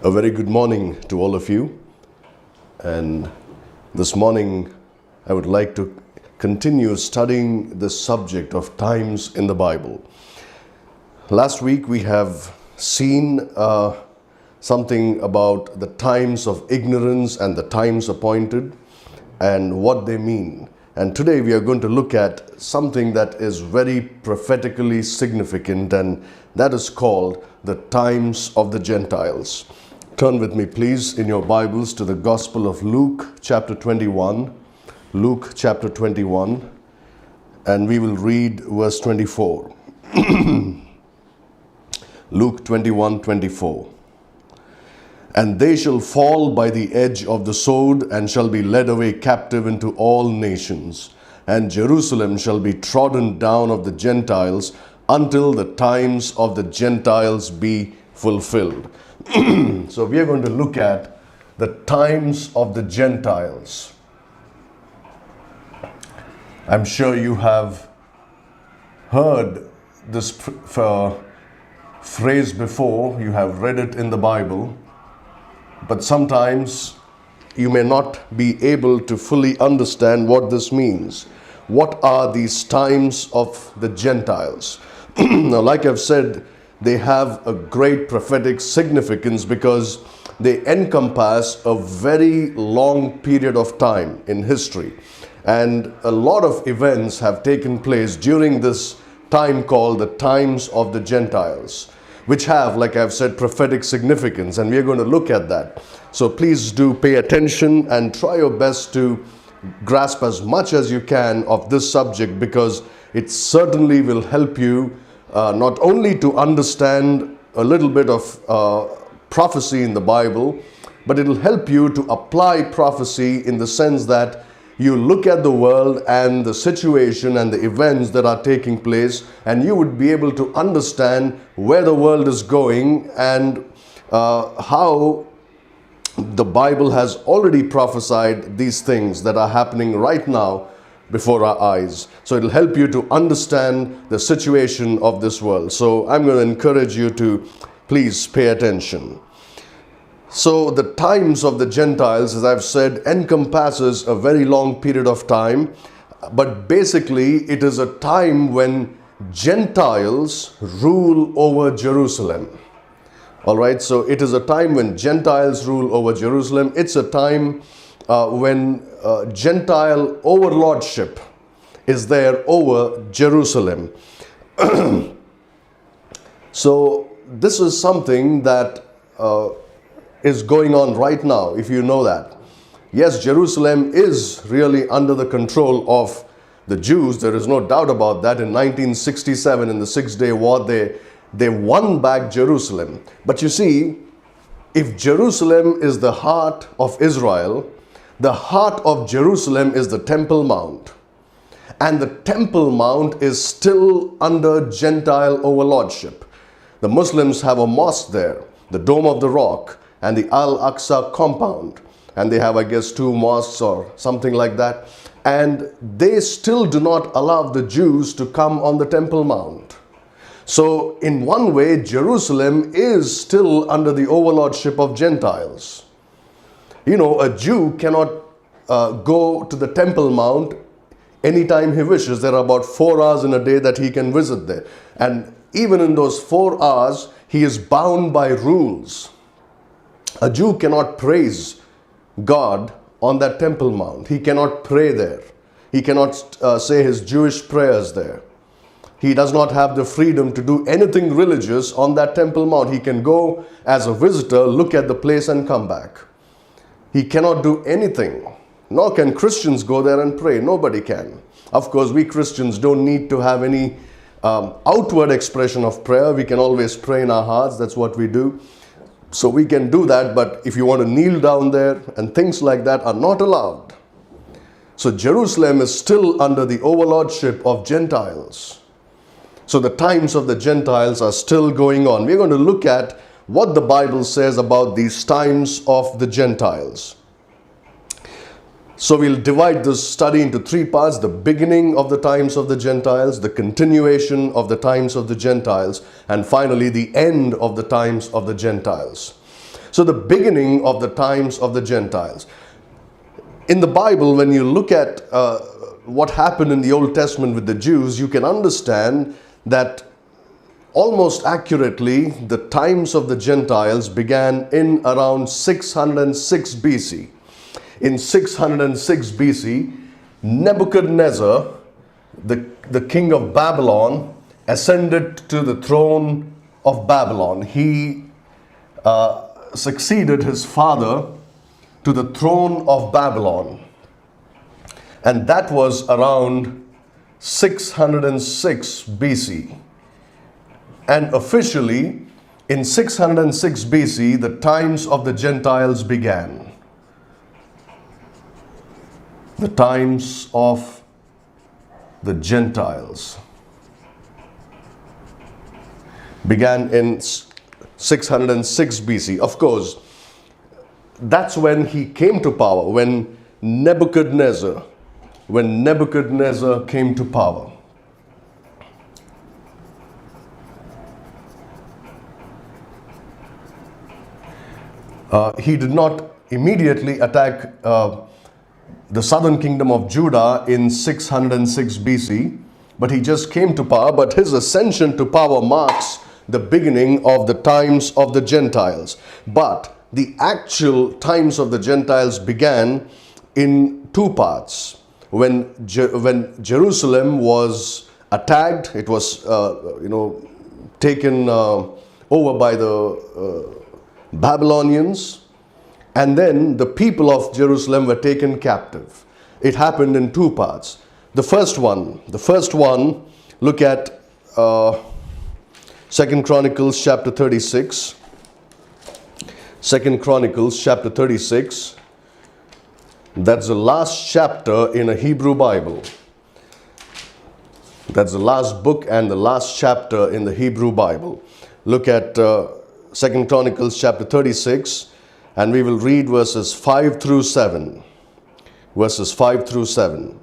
A very good morning to all of you. And this morning I would like to continue studying the subject of times in the Bible. Last week we have seen something about the times of ignorance and the times appointed and what they mean. And today we are going to look at something that is very prophetically significant, and that is called the times of the Gentiles. Turn with me please in your Bibles to the Gospel of Luke chapter 21. Luke chapter 21, and we will read verse 24. Luke 21:24. And they shall fall by the edge of the sword, and shall be led away captive into all nations. And Jerusalem shall be trodden down of the Gentiles, until the times of the Gentiles be fulfilled. So we are going to look at the times of the Gentiles. I'm sure you have heard this phrase before, you have read it in the Bible, but sometimes you may not be able to fully understand what this means. What are these times of the Gentiles? Now, like I've said, they have a great prophetic significance because they encompass a very long period of time in history. And a lot of events have taken place during this time called the times of the Gentiles, which have, like I've said, prophetic significance, and we're going to look at that. So please do pay attention and try your best to grasp as much as you can of this subject, because it certainly will help you not only to understand a little bit of prophecy in the Bible, but it will help you to apply prophecy in the sense that you look at the world and the situation and the events that are taking place, and you would be able to understand where the world is going and how the Bible has already prophesied these things that are happening right now before our eyes. So it will help you to understand the situation of this world. So I'm going to encourage you to please pay attention. So the times of the Gentiles, as I've said, encompasses a very long period of time, but basically it is a time when Gentiles rule over Jerusalem. All right, so it is a time when Gentiles rule over Jerusalem. It's a time when Gentile overlordship is there over Jerusalem. So this is something that is going on right now, if you know that. Yes, Jerusalem is really under the control of the Jews. There is no doubt about that. In 1967, in the Six-Day War, they won back Jerusalem. But you see, if Jerusalem is the heart of Israel, the heart of Jerusalem is the Temple Mount. And the Temple Mount is still under Gentile overlordship. The Muslims have a mosque there, the Dome of the Rock, and the Al-Aqsa compound, and they have, I guess, 2 mosques or something like that, and they still do not allow the Jews to come on the Temple Mount. So in one way, Jerusalem is still under the overlordship of Gentiles. You know, a Jew cannot go to the Temple Mount anytime he wishes. There are about 4 hours in a day that he can visit there, and even in those 4 hours, he is bound by rules. A Jew cannot praise God on that Temple Mount. He cannot pray there. He cannot say his Jewish prayers there. He does not have the freedom to do anything religious on that Temple Mount. He can go as a visitor, look at the place and come back. He cannot do anything. Nor can Christians go there and pray. Nobody can. Of course, we Christians don't need to have any outward expression of prayer. We can always pray in our hearts. That's what we do. So we can do that, but if you want to kneel down there and things like that are not allowed. So Jerusalem is still under the overlordship of Gentiles. So the times of the Gentiles are still going on. We're going to look at what the Bible says about these times of the Gentiles. So we'll divide this study into 3 parts: the beginning of the times of the Gentiles, the continuation of the times of the Gentiles, and finally the end of the times of the Gentiles. So the beginning of the times of the Gentiles. In the Bible, when you look at what happened in the Old Testament with the Jews, you can understand that almost accurately the times of the Gentiles began in around 606 BC. In 606 BC, Nebuchadnezzar, the king of Babylon, ascended to the throne of Babylon. He succeeded his father to the throne of Babylon. And that was around 606 BC. And officially, in 606 BC, the times of the Gentiles began. The times of the Gentiles began in 606 BC. Of course, that's when he came to power, when Nebuchadnezzar came to power. He did not immediately attack the southern kingdom of Judah in 606 BC, but he just came to power. But his ascension to power marks the beginning of the times of the Gentiles. But the actual times of the Gentiles began in two parts. When Jerusalem was attacked, it was taken over by the Babylonians, and then the people of Jerusalem were taken captive. It happened in two parts. The first one, look at 2 Chronicles chapter 36. 2 Chronicles chapter 36. That's the last chapter in a Hebrew Bible. That's the last book and the last chapter in the Hebrew Bible. Look at 2 Chronicles chapter 36, and we will read verses 5 through 7. Verses 5 through 7.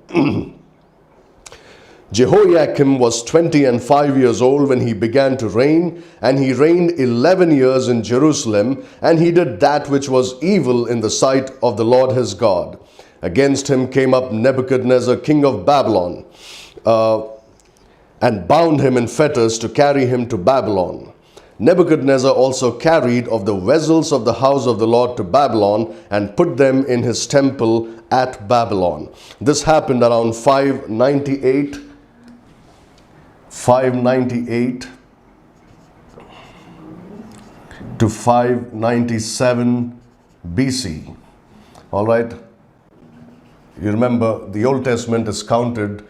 Jehoiakim was 25 years old when he began to reign, and he reigned 11 years in Jerusalem, and he did that which was evil in the sight of the Lord his God. Against him came up Nebuchadnezzar, king of Babylon, and bound him in fetters to carry him to Babylon. Nebuchadnezzar also carried of the vessels of the house of the Lord to Babylon and put them in his temple at Babylon. This happened around 598 to 597 BC. All right. You remember the Old Testament is counted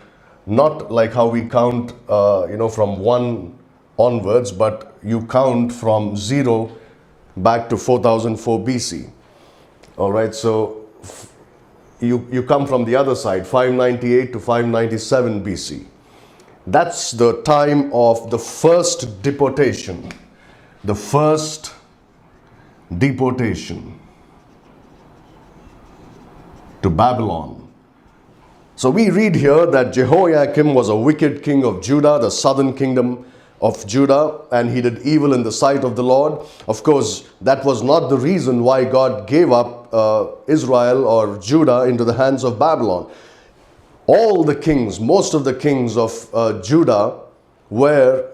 not like how we count, from 1 onwards, but you count from 0 back to 4004 BC. All right. So you come from the other side, 598 to 597 BC. That's the time of the first deportation. The first deportation to Babylon. So we read here that Jehoiakim was a wicked king of Judah, the southern kingdom of Judah, and he did evil in the sight of the Lord. Of course, that was not the reason why God gave up Israel or Judah into the hands of Babylon. All the kings, most of the kings of Judah were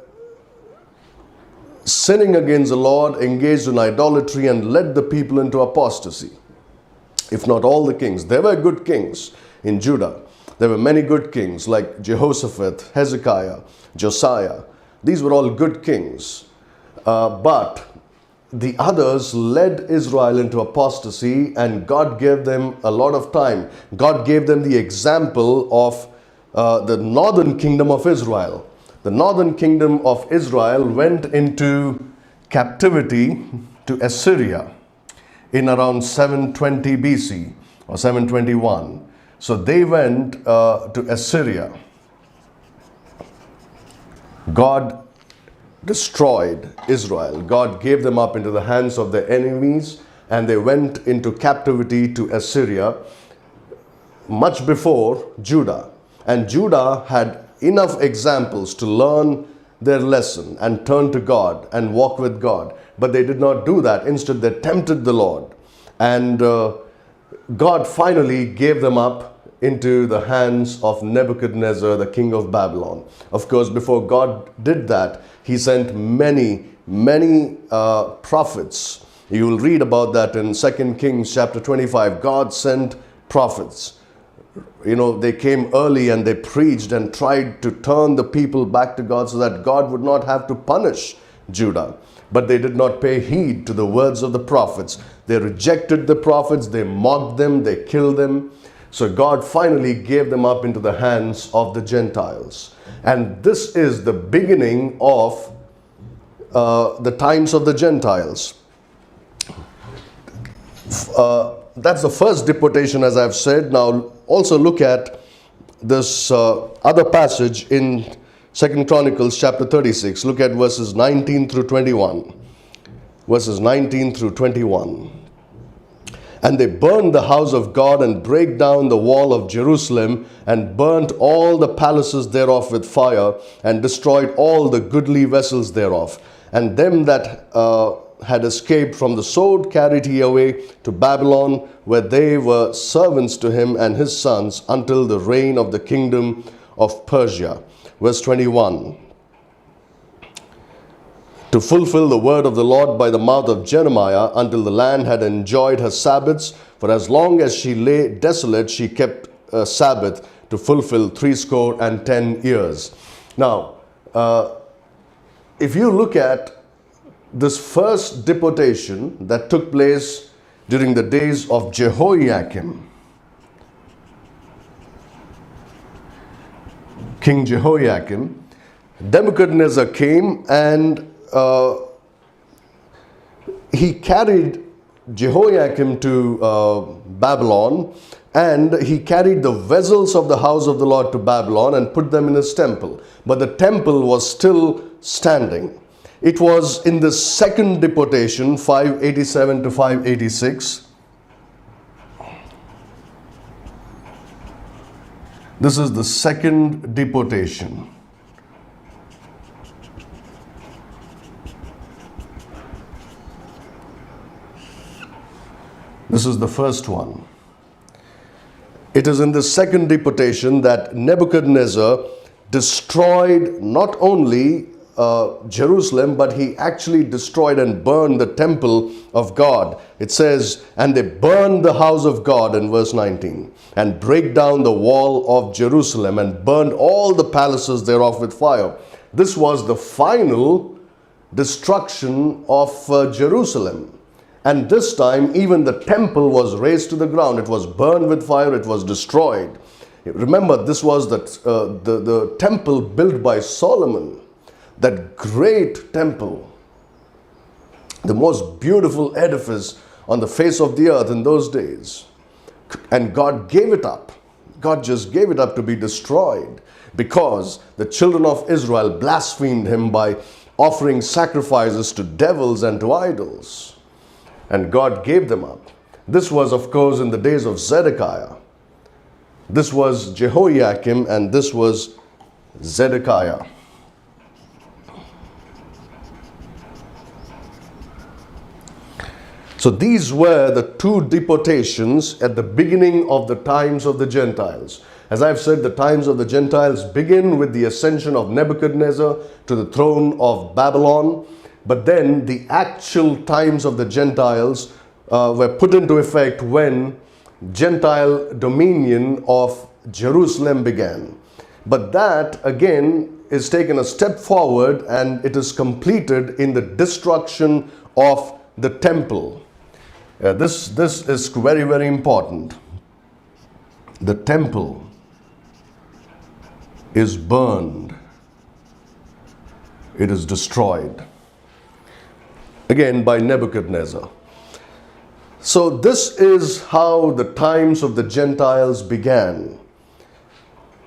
sinning against the Lord, engaged in idolatry, and led the people into apostasy. If not all the kings. There were good kings in Judah. There were many good kings like Jehoshaphat, Hezekiah, Josiah. These were all good kings. But the others led Israel into apostasy, and God gave them a lot of time. God gave them the example of the northern kingdom of Israel. The northern kingdom of Israel went into captivity to Assyria in around 720 BC or 721. So they went to Assyria. God destroyed Israel. God gave them up into the hands of their enemies, and they went into captivity to Assyria much before Judah. And Judah had enough examples to learn their lesson and turn to God and walk with God. But they did not do that. Instead, they tempted the Lord. And God finally gave them up into the hands of Nebuchadnezzar, the king of Babylon. Of course, before God did that, he sent many prophets. You will read about that in 2 Kings chapter 25. God sent prophets. You know, they came early and they preached and tried to turn the people back to God so that God would not have to punish Judah. But they did not pay heed to the words of the prophets. They rejected the prophets, they mocked them, they killed them. So God finally gave them up into the hands of the Gentiles. And this is the beginning of the times of the Gentiles. That's the first deportation, as I've said. Now also look at this other passage in 2 Chronicles chapter 36. Look at verses 19 through 21. Verses 19 through 21. And they burned the house of God and brake down the wall of Jerusalem and burnt all the palaces thereof with fire and destroyed all the goodly vessels thereof. And them that had escaped from the sword carried he away to Babylon, where they were servants to him and his sons until the reign of the kingdom of Persia. Verse 21. To fulfill the word of the Lord by the mouth of Jeremiah, until the land had enjoyed her Sabbaths, for as long as she lay desolate, she kept a Sabbath to fulfill 70 years. Now, if you look at this first deportation that took place during the days of Jehoiakim, King Jehoiakim, Nebuchadnezzar came and he carried Jehoiakim to Babylon, and he carried the vessels of the house of the Lord to Babylon and put them in his temple. But the temple was still standing. It was in the second deportation, 587 to 586. This is the second deportation. This is the first one. It is in the second deportation that Nebuchadnezzar destroyed not only Jerusalem, but he actually destroyed and burned the temple of God. It says, and they burned the house of God in verse 19, and brake down the wall of Jerusalem, and burned all the palaces thereof with fire. This was the final destruction of Jerusalem. And this time, even the temple was razed to the ground. It was burned with fire. It was destroyed. Remember, this was the temple built by Solomon. That great temple, the most beautiful edifice on the face of the earth in those days. And God gave it up. God just gave it up to be destroyed because the children of Israel blasphemed him by offering sacrifices to devils and to idols. And God gave them up. This was, of course, in the days of Zedekiah. This was Jehoiakim and this was Zedekiah. So these were the two deportations at the beginning of the times of the Gentiles. As I've said, the times of the Gentiles begin with the ascension of Nebuchadnezzar to the throne of Babylon. But then the actual times of the Gentiles were put into effect when Gentile dominion of Jerusalem began. But that again is taken a step forward, and it is completed in the destruction of the temple. This is very, very important. The temple is burned. It is destroyed. Again by Nebuchadnezzar. So this is how the times of the Gentiles began.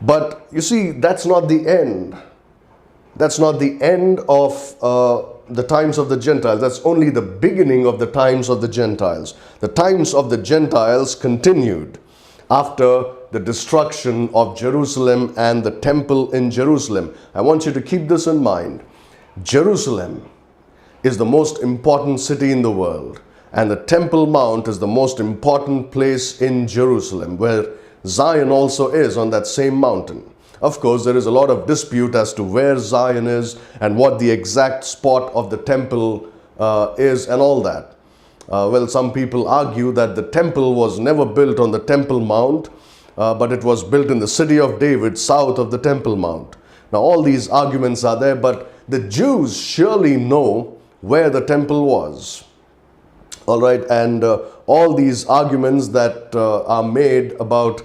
But you see, that's not the end. That's not the end of the times of the Gentiles. That's only the beginning of the times of the Gentiles. The times of the Gentiles continued after the destruction of Jerusalem and the temple in Jerusalem. I want you to keep this in mind. Jerusalem is the most important city in the world, and the Temple Mount is the most important place in Jerusalem, where Zion also is on that same mountain. Of course, there is a lot of dispute as to where Zion is and what the exact spot of the temple is and all that. Well, some people argue that the temple was never built on the Temple Mount, but it was built in the city of David, south of the Temple Mount. Now, all these arguments are there, but the Jews surely know where the temple was. All right, and all these arguments that are made about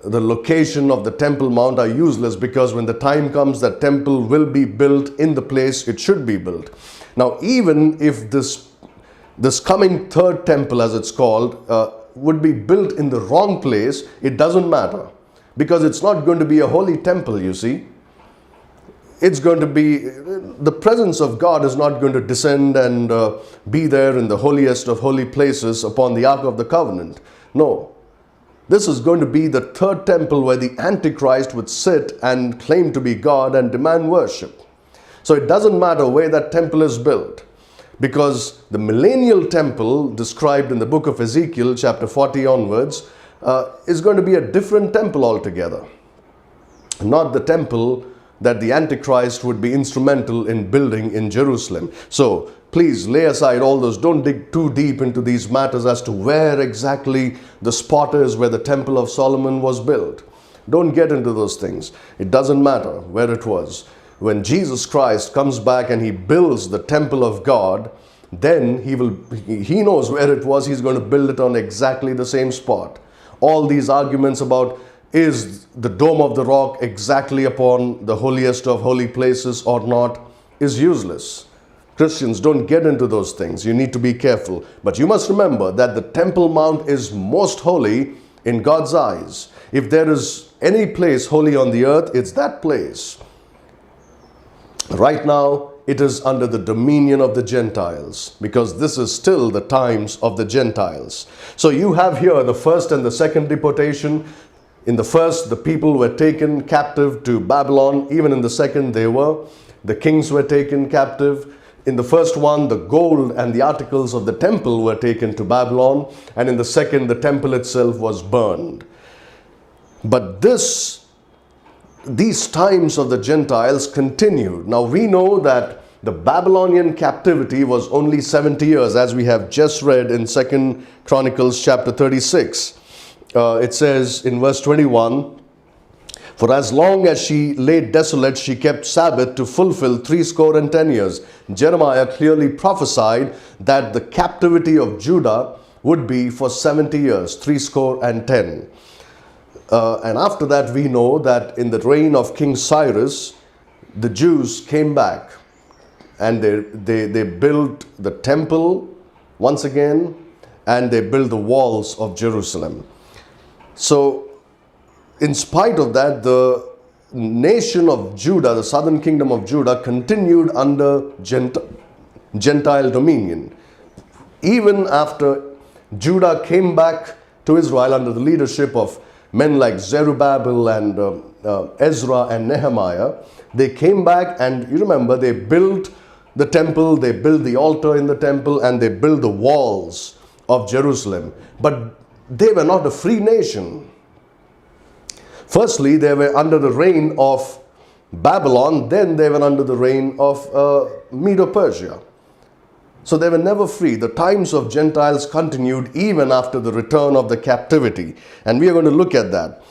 the location of the Temple Mount are useless, because when the time comes that temple will be built in the place it should be built. Now, even if this coming third temple, as it's called, would be built in the wrong place, it doesn't matter, because it's not going to be a holy temple, you see. It's going to be, the presence of God is not going to descend and be there in the holiest of holy places upon the Ark of the Covenant. No. This is going to be the third temple where the Antichrist would sit and claim to be God and demand worship. So it doesn't matter where that temple is built, because the millennial temple described in the book of Ezekiel chapter 40 onwards is going to be a different temple altogether. Not the temple that the Antichrist would be instrumental in building in Jerusalem. So please lay aside all those. Don't dig too deep into these matters as to where exactly the spot is where the Temple of Solomon was built. Don't get into those things. It doesn't matter where it was. When Jesus Christ comes back and he builds the temple of God, then he knows where it was. He's going to build it on exactly the same spot. All these arguments about, is the Dome of the Rock exactly upon the holiest of holy places or not, is useless. Christians, don't get into those things. You need to be careful. But you must remember that the Temple Mount is most holy in God's eyes. If there is any place holy on the earth, it's that place. Right now, it is under the dominion of the Gentiles, because this is still the times of the Gentiles. So you have here the first and the second deportation. In the first, the people were taken captive to Babylon. Even in the second, the kings were taken captive. In the first one, the gold and the articles of the temple were taken to Babylon. And in the second, the temple itself was burned. But these times of the Gentiles continued. Now we know that the Babylonian captivity was only 70 years, as we have just read in 2 Chronicles chapter 36. It says in verse 21, "For as long as she lay desolate, she kept Sabbath to fulfill 70 years. Jeremiah clearly prophesied that the captivity of Judah would be for 70 years, 70. And after that, we know that in the reign of King Cyrus, the Jews came back and they built the temple once again, and they built the walls of Jerusalem. So, in spite of that, the nation of Judah, the southern kingdom of Judah, continued under Gentile dominion. Even after Judah came back to Israel under the leadership of men like Zerubbabel and Ezra and Nehemiah, they came back, and you remember, they built the temple, they built the altar in the temple, and they built the walls of Jerusalem. But they were not a free nation. Firstly, they were under the reign of Babylon, then they were under the reign of Medo-Persia. So they were never free. The times of Gentiles continued even after the return of the captivity. And we are going to look at that.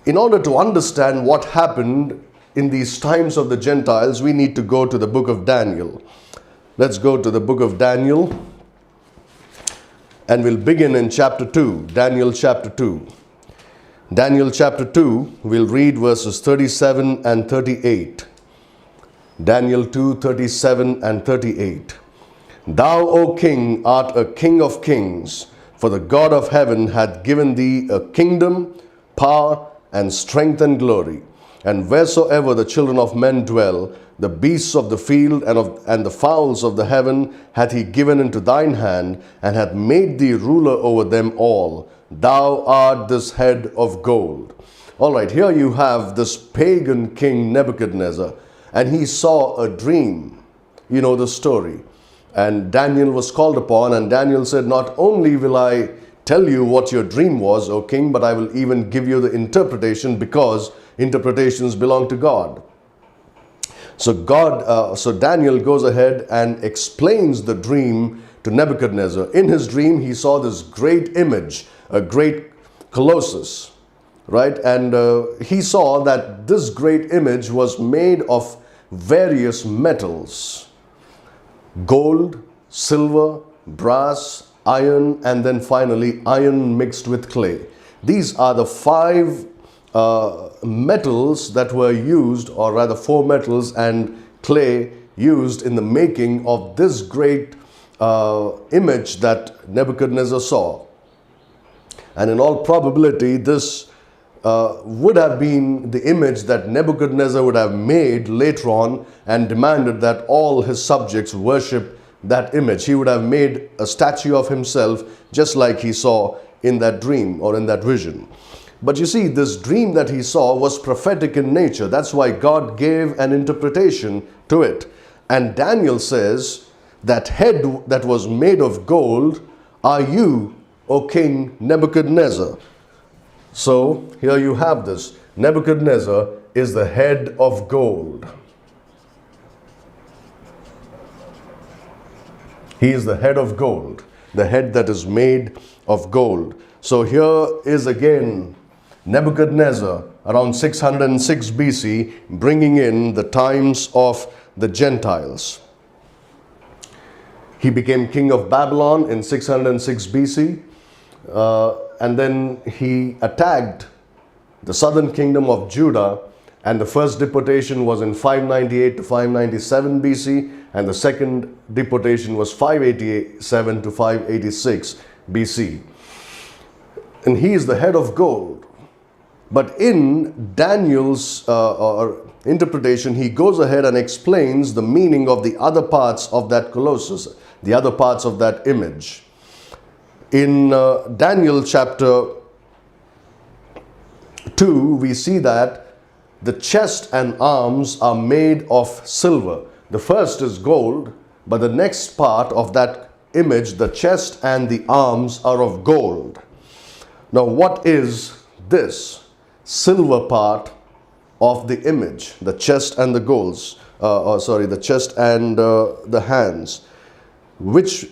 In order to understand what happened in these times of the Gentiles, we need to go to the book of Daniel. Let's go to the book of Daniel. And we'll begin in chapter 2, Daniel chapter 2. Daniel chapter 2, we'll read verses 37 and 38. Daniel 2, 37 and 38. Thou, O king, art a king of kings, for the God of heaven hath given thee a kingdom, power, and strength and glory. And wheresoever the children of men dwell, The beasts of the field and the fowls of the heaven hath he given into thine hand, and hath made thee ruler over them all. Thou art this head of gold. All right, here you have this pagan king Nebuchadnezzar, and he saw a dream. You know the story. And Daniel was called upon, and Daniel said, not only will I tell you what your dream was, O king, but I will even give you the interpretation, because interpretations belong to God. So Daniel goes ahead and explains the dream to Nebuchadnezzar. In his dream, he saw this great image, a great colossus, right? And he saw that this great image was made of various metals: gold, silver, brass, iron, and then finally iron mixed with clay. These are the five metals that were used, or rather four metals and clay used in the making of this great image that Nebuchadnezzar saw. And in all probability, this would have been the image that Nebuchadnezzar would have made later on and demanded that all his subjects worship that image. He would have made a statue of himself, just like he saw in that dream or in that vision. But you see, this dream that he saw was prophetic in nature. That's why God gave an interpretation to it. And Daniel says, that head that was made of gold are you, O King Nebuchadnezzar. So here you have this. Nebuchadnezzar is the head of gold. He is the head of gold, the head that is made of gold. So here is again Nebuchadnezzar around 606 BC, bringing in the times of the Gentiles. He became king of Babylon in 606 BC, and then he attacked the southern kingdom of Judah, and the first deportation was in 598 to 597 BC, and the second deportation was 587 to 586 BC. And he is the head of gold. But in Daniel's interpretation, he goes ahead and explains the meaning of the other parts of that colossus, the other parts of that image. In Daniel chapter 2, we see that the chest and arms are made of silver. The first is gold, but the next part of that image, the chest and the arms, are of gold. Now, what is this silver part of the image, the chest and the the chest and the hands? Which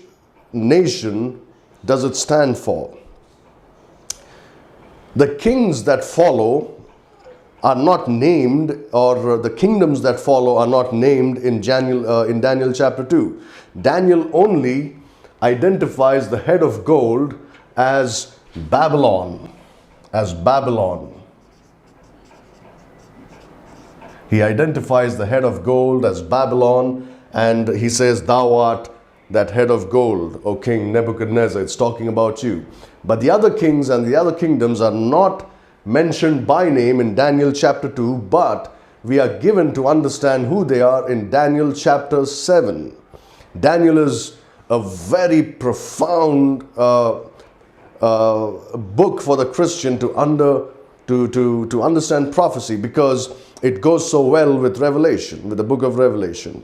nation does it stand for? The kings that follow are not named, or the kingdoms that follow are not named in Daniel chapter 2. Daniel only identifies the head of gold as Babylon, He identifies the head of gold as Babylon, and he says, thou art that head of gold, O King Nebuchadnezzar. It's talking about you. But the other kings and the other kingdoms are not mentioned by name in Daniel chapter 2, but we are given to understand who they are in Daniel chapter 7. Daniel is a very profound book for the Christian to understand prophecy, because it goes so well with Revelation, with the book of Revelation.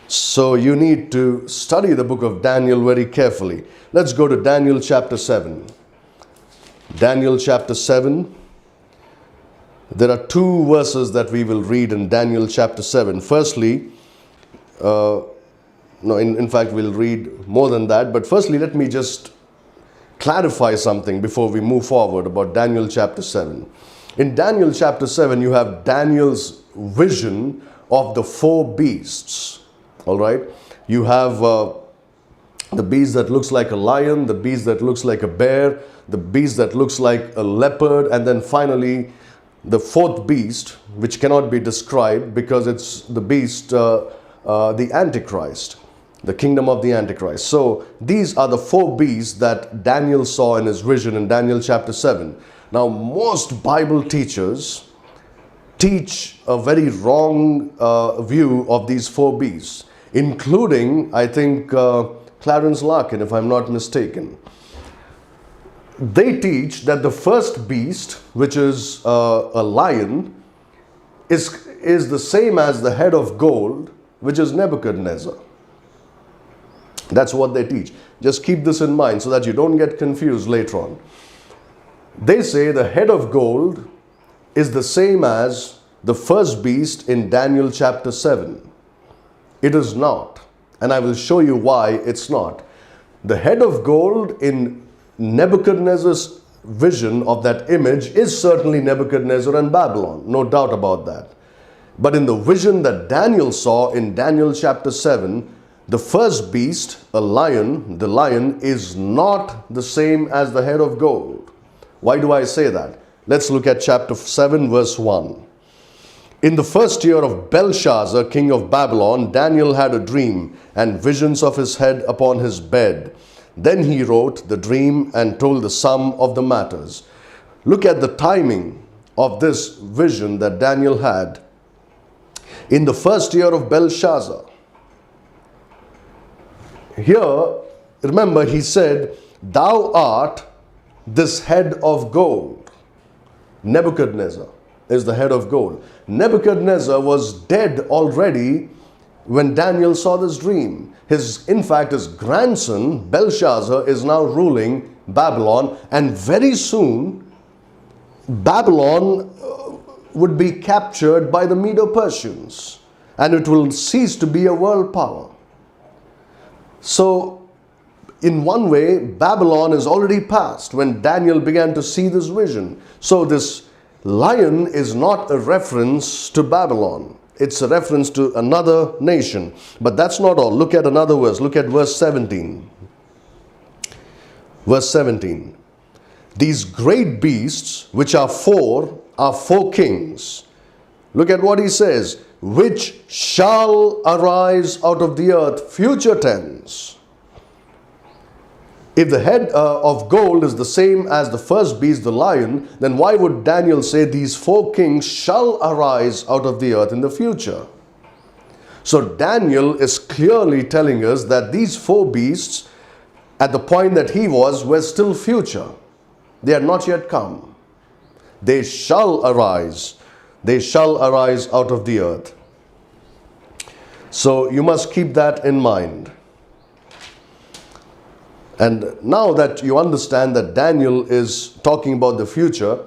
So you need to study the book of Daniel very carefully. Let's go to Daniel chapter 7. Daniel chapter 7. There are two verses that we will read in Daniel chapter 7. Firstly, in fact, we'll read more than that. But firstly, let me just clarify something before we move forward about Daniel chapter 7. In Daniel chapter 7, you have Daniel's vision of the four beasts. All right. You have the beast that looks like a lion, the beast that looks like a bear, the beast that looks like a leopard, and then finally the fourth beast, which cannot be described because it's the beast, the Antichrist, the kingdom of the Antichrist. So these are the four beasts that Daniel saw in his vision in Daniel chapter 7. Now, most Bible teachers teach a very wrong view of these four beasts, including, I think, Clarence Larkin, if I'm not mistaken. They teach that the first beast, which is a lion, is the same as the head of gold, which is Nebuchadnezzar. That's what they teach. Just keep this in mind so that you don't get confused later on. They say the head of gold is the same as the first beast in Daniel chapter 7. It is not. And I will show you why it's not. The head of gold in Nebuchadnezzar's vision of that image is certainly Nebuchadnezzar and Babylon. No doubt about that. But in the vision that Daniel saw in Daniel chapter 7, the first beast, a lion, the lion is not the same as the head of gold. Why do I say that? Let's look at chapter 7 verse 1. In the first year of Belshazzar, king of Babylon, Daniel had a dream and visions of his head upon his bed. Then he wrote the dream and told the sum of the matters. Look at the timing of this vision that Daniel had. In the first year of Belshazzar. Here, remember, he said, "Thou art this head of gold." Nebuchadnezzar is the head of gold. Nebuchadnezzar was dead already when Daniel saw this dream. In fact, his grandson, Belshazzar, is now ruling Babylon, and very soon, Babylon would be captured by the Medo-Persians, and it will cease to be a world power. So, in one way, Babylon is already past when Daniel began to see this vision. So this lion is not a reference to Babylon. It's a reference to another nation. But that's not all. Look at another verse. Look at verse 17. Verse 17. These great beasts, which are four kings. Look at what he says. Which shall arise out of the earth, future tense. If the head of gold is the same as the first beast, the lion, then why would Daniel say these four kings shall arise out of the earth in the future? So Daniel is clearly telling us that these four beasts, at the point that he was, were still future. They had not yet come. They shall arise. They shall arise out of the earth. So you must keep that in mind. And now that you understand that Daniel is talking about the future,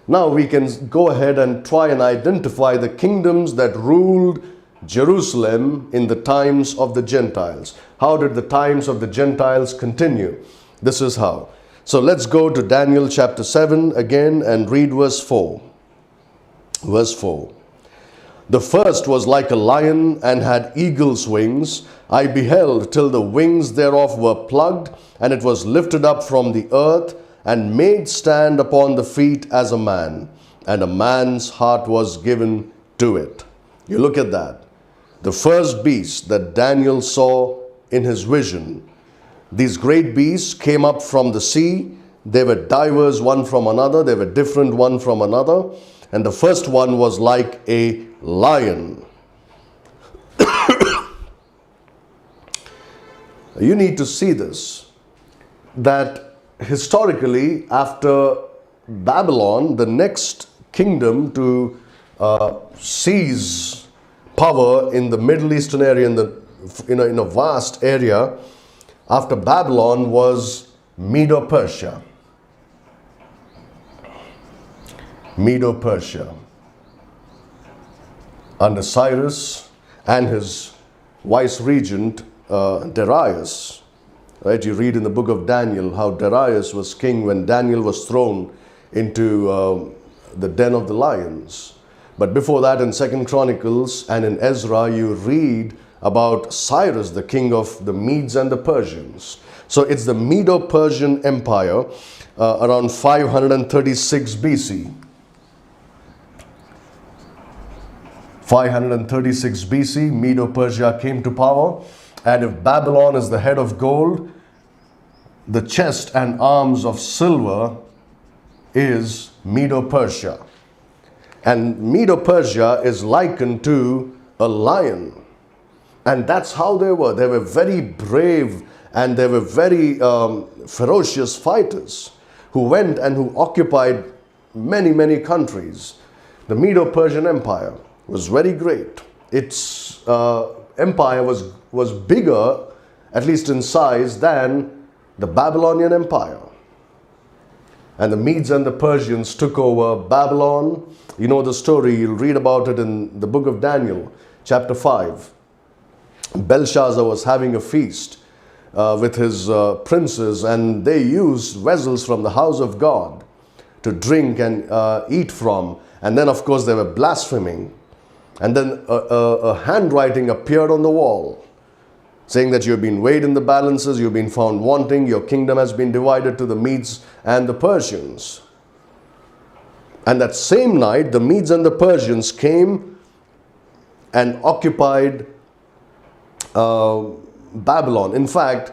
now we can go ahead and try and identify the kingdoms that ruled Jerusalem in the times of the Gentiles. How did the times of the Gentiles continue? This is how. So let's go to Daniel chapter 7 again and read verse 4. Verse 4. The first was like a lion and had eagle's wings. I beheld till the wings thereof were plugged, and it was lifted up from the earth, and made stand upon the feet as a man, and a man's heart was given to it. You look at that. The first beast that Daniel saw in his vision. These great beasts came up from the sea. They were diverse one from another. They were different one from another. And the first one was like a lion. You need to see this, that historically after Babylon, the next kingdom to seize power in the Middle Eastern area, in a vast area, after Babylon was Medo-Persia. Medo-Persia. Under Cyrus and his vice-regent Darius. Right? You read in the book of Daniel how Darius was king when Daniel was thrown into the den of the lions. But before that, in 2 Chronicles and in Ezra, you read about Cyrus, the king of the Medes and the Persians. So it's the Medo-Persian Empire around 536 BC. 536 BC, Medo-Persia came to power. And if Babylon is the head of gold, the chest and arms of silver is Medo-Persia. And Medo-Persia is likened to a lion. And that's how they were. They were very brave and they were very ferocious fighters who went and who occupied many, many countries. The Medo-Persian Empire was very great. Its empire was bigger, at least in size, than the Babylonian Empire. And the Medes and the Persians took over Babylon. You know the story, you'll read about it in the book of Daniel, chapter 5. Belshazzar was having a feast with his princes, and they used vessels from the house of God to drink and eat from. And then, of course, they were blaspheming. And then a handwriting appeared on the wall, saying that you have been weighed in the balances, you have been found wanting, your kingdom has been divided to the Medes and the Persians. And that same night, the Medes and the Persians came and occupied Babylon. In fact,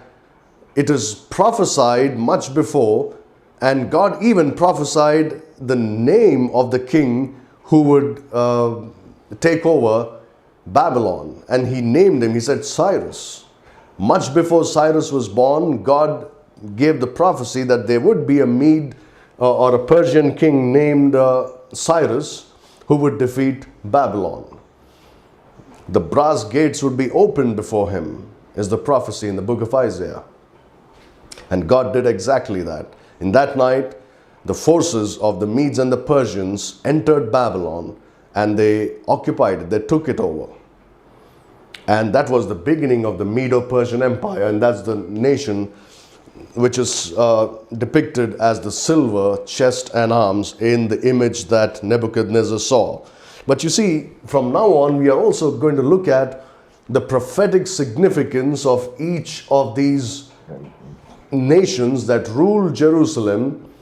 it is prophesied much before, and God even prophesied the name of the king who would take over Babylon. And he named him, he said Cyrus. Much before Cyrus was born, God gave the prophecy that there would be a Mede or a Persian king named Cyrus who would defeat Babylon. The brass gates would be opened before him, is the prophecy in the book of Isaiah. And God did exactly that. In that night, the forces of the Medes and the Persians entered Babylon and they occupied it, they took it over. And that was the beginning of the Medo-Persian Empire, and that's the nation which is depicted as the silver chest and arms in the image that Nebuchadnezzar saw. But you see, from now on, we are also going to look at the prophetic significance of each of these nations that ruled Jerusalem,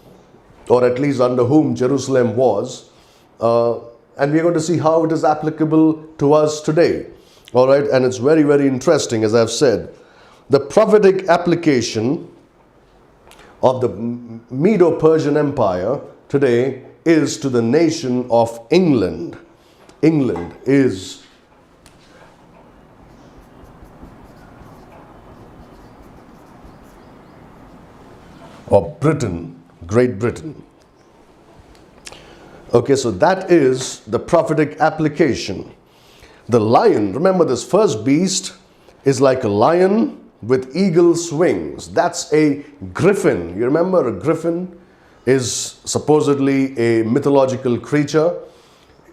or at least under whom Jerusalem was. And we're going to see how it is applicable to us today. All right, and it's very, very interesting, as I've said. The prophetic application of the Medo-Persian Empire today is to the nation of England. England is or Britain, Great Britain. Okay, so that is the prophetic application. The lion, remember this first beast is like a lion with eagle's wings. That's a griffin. You remember a griffin is supposedly a mythological creature.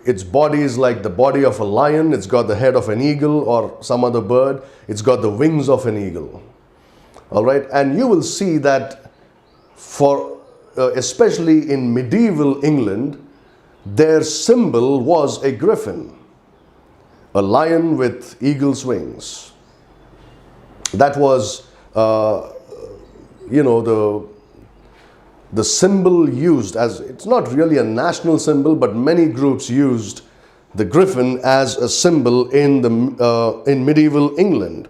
Its body is like the body of a lion. It's got the head of an eagle or some other bird. It's got the wings of an eagle. All right, and you will see that for especially in medieval England, their symbol was a griffin, a lion with eagle's wings. That was, the symbol used as, it's not really a national symbol, but many groups used the griffin as a symbol in medieval England.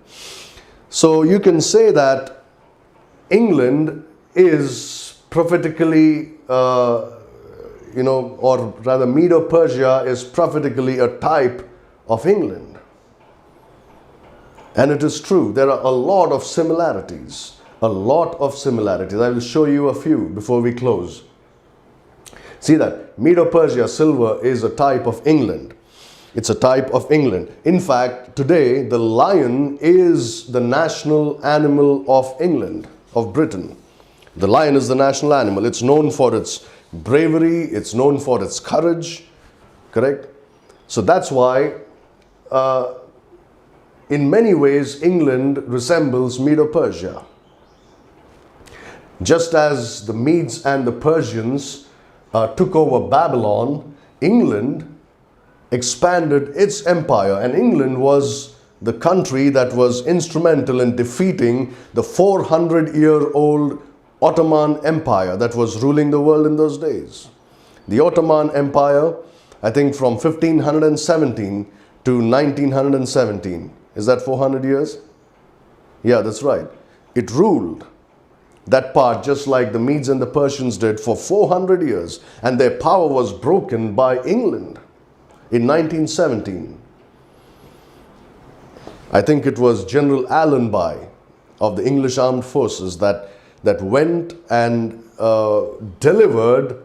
So you can say that England is prophetically, or rather Medo-Persia is prophetically a type of England. And it is true, there are a lot of similarities. A lot of similarities. I will show you a few before we close. See that Medo-Persia, silver, is a type of England. It's a type of England. In fact, today the lion is the national animal of England, of Britain. The lion is the national animal. It's known for its bravery. It's known for its courage. Correct? So that's why in many ways, England resembles Medo-Persia. Just as the Medes and the Persians took over Babylon, England expanded its empire, and England was the country that was instrumental in defeating the 400-year-old Ottoman Empire that was ruling the world in those days. The Ottoman Empire, I think from 1517 to 1917. Is that 400 years? Yeah, that's right. It ruled that part just like the Medes and the Persians did for 400 years, and their power was broken by England in 1917. I think it was General Allenby of the English Armed Forces that went and delivered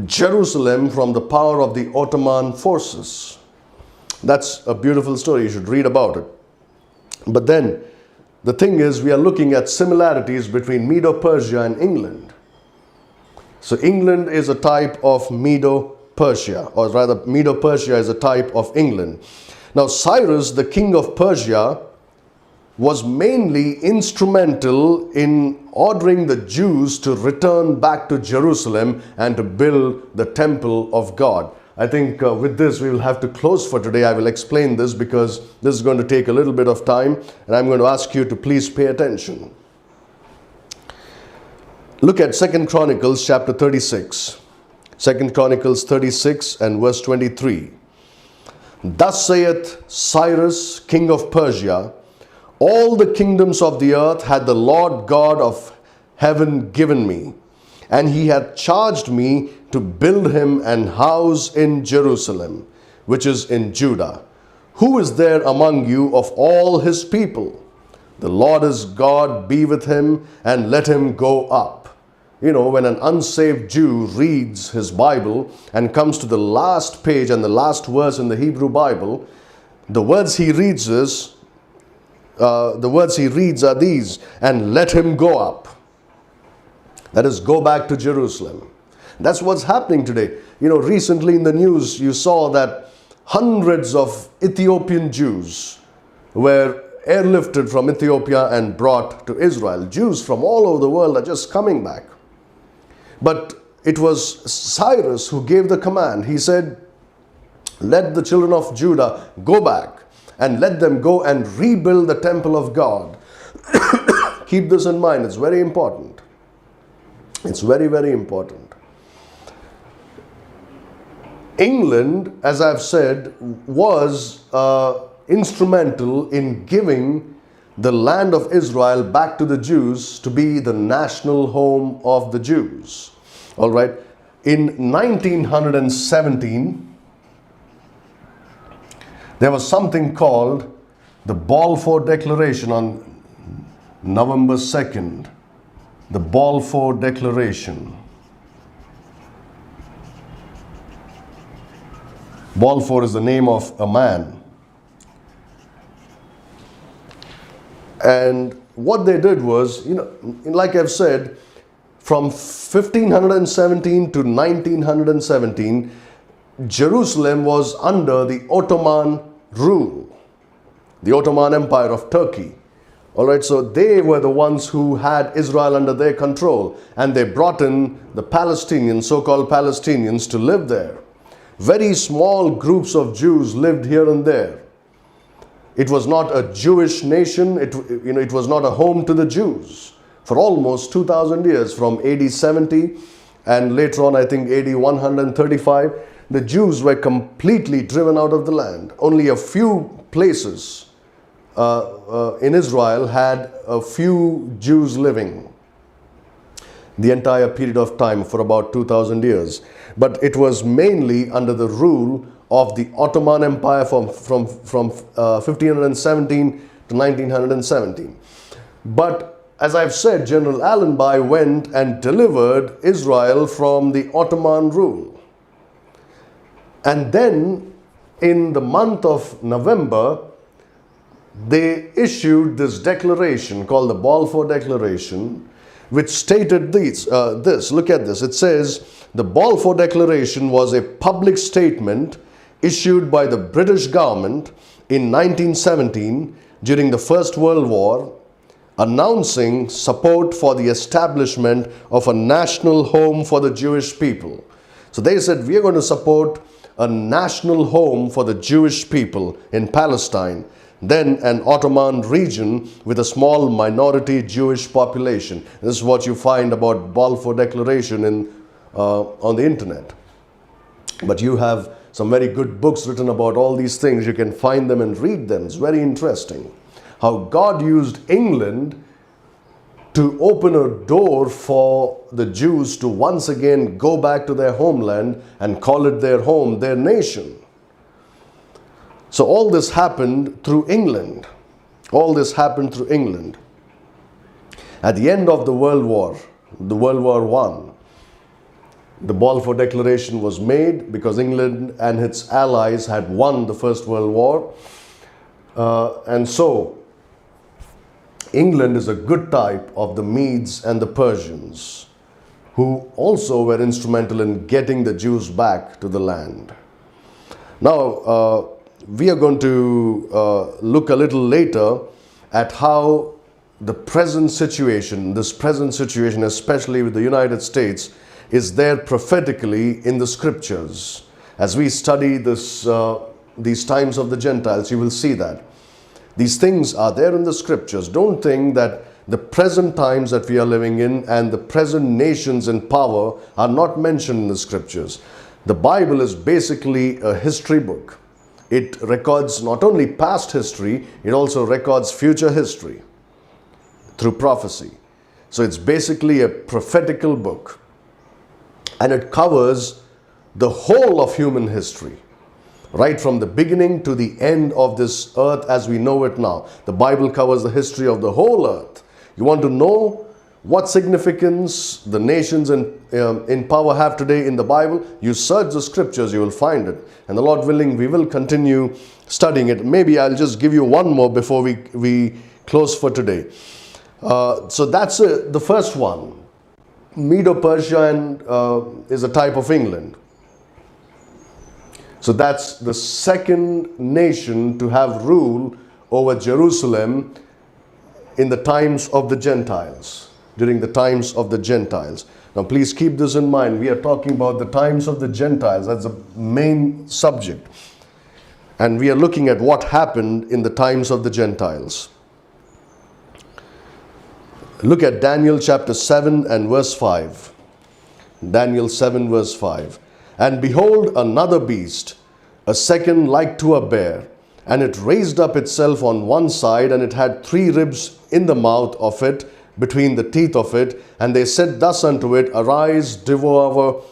Jerusalem from the power of the Ottoman forces. That's a beautiful story. You should read about it. But then, the thing is, we are looking at similarities between Medo-Persia and England. So England is a type of Medo-Persia, or rather Medo-Persia is a type of England. Now Cyrus, the king of Persia, was mainly instrumental in ordering the Jews to return back to Jerusalem and to build the temple of God. I think with this we will have to close for today. I will explain this because this is going to take a little bit of time, and I'm going to ask you to please pay attention. Look at 2 Chronicles chapter 36. 2 Chronicles 36 and verse 23. Thus saith Cyrus, king of Persia, all the kingdoms of the earth had the Lord God of heaven given me, and he hath charged me to build him an house in Jerusalem, which is in Judah. Who is there among you of all his people? The Lord is God, be with him, and let him go up. You know, when an unsaved Jew reads his Bible and comes to the last page and the last verse in the Hebrew Bible, the words he reads are these, and let him go up. That is, go back to Jerusalem. That's what's happening today. You know, recently in the news, you saw that hundreds of Ethiopian Jews were airlifted from Ethiopia and brought to Israel. Jews from all over the world are just coming back. But it was Cyrus who gave the command. He said, let the children of Judah go back and let them go and rebuild the temple of God. Keep this in mind. It's very important. It's very, very important. England, as I've said, was instrumental in giving the land of Israel back to the Jews to be the national home of the Jews. All right. In 1917, there was something called the Balfour Declaration on November 2nd. The Balfour Declaration. Balfour is the name of a man. And what they did was, you know, like I've said, from 1517 to 1917, Jerusalem was under the Ottoman rule, the Ottoman Empire of Turkey. All right, so they were the ones who had Israel under their control, and they brought in the Palestinians, so-called Palestinians, to live there. Very small groups of Jews lived here and there. It was not a Jewish nation. It was not a home to the Jews for almost 2,000 years, from AD 70 and later on, I think AD 135. The Jews were completely driven out of the land. Only a few places in Israel had a few Jews living the entire period of time for about 2,000 years. But it was mainly under the rule of the Ottoman Empire from 1517 to 1917. But as I've said, General Allenby went and delivered Israel from the Ottoman rule. And then in the month of November, they issued this declaration called the Balfour Declaration, which stated this. Look at this. It says, the Balfour Declaration was a public statement issued by the British government in 1917 during the First World War, announcing support for the establishment of a national home for the Jewish people. So they said, we are going to support a national home for the Jewish people in Palestine, then an Ottoman region with a small minority Jewish population. This is what you find about Balfour Declaration on the internet. But you have some very good books written about all these things. You can find them and read them. It's very interesting how God used England to open a door for the Jews to once again go back to their homeland and call it their home, their nation. So all this happened through England. All this happened through England. At the end of the World War I, the Balfour Declaration was made because England and its allies had won the First World War. And so, England is a good type of the Medes and the Persians, who also were instrumental in getting the Jews back to the land. Now, we are going to look a little later at how the present situation, especially with the United States, is there prophetically in the scriptures. As we study these times of the Gentiles, you will see that. These things are there in the scriptures. Don't think that the present times that we are living in and the present nations in power are not mentioned in the scriptures. The Bible is basically a history book. It records not only past history, it also records future history through prophecy. So it's basically a prophetical book, and it covers the whole of human history, right from the beginning to the end of this earth as we know it now. The Bible covers the history of the whole earth. You want to know what significance the nations in power have today in the Bible? You search the scriptures, you will find it. And the Lord willing, we will continue studying it. Maybe I'll just give you one more before we close for today. So that's the first one. Medo-Persia is a type of England. So that's the second nation to have rule over Jerusalem in the times of the Gentiles, during the times of the Gentiles. Now please keep this in mind. We are talking about the times of the Gentiles. That's the main subject. And we are looking at what happened in the times of the Gentiles. Look at Daniel chapter 7 and verse 5. Daniel 7 verse 5. And behold, another beast, a second like to a bear, and it raised up itself on one side, and it had 3 ribs in the mouth of it, between the teeth of it. And they said thus unto it, Arise, devour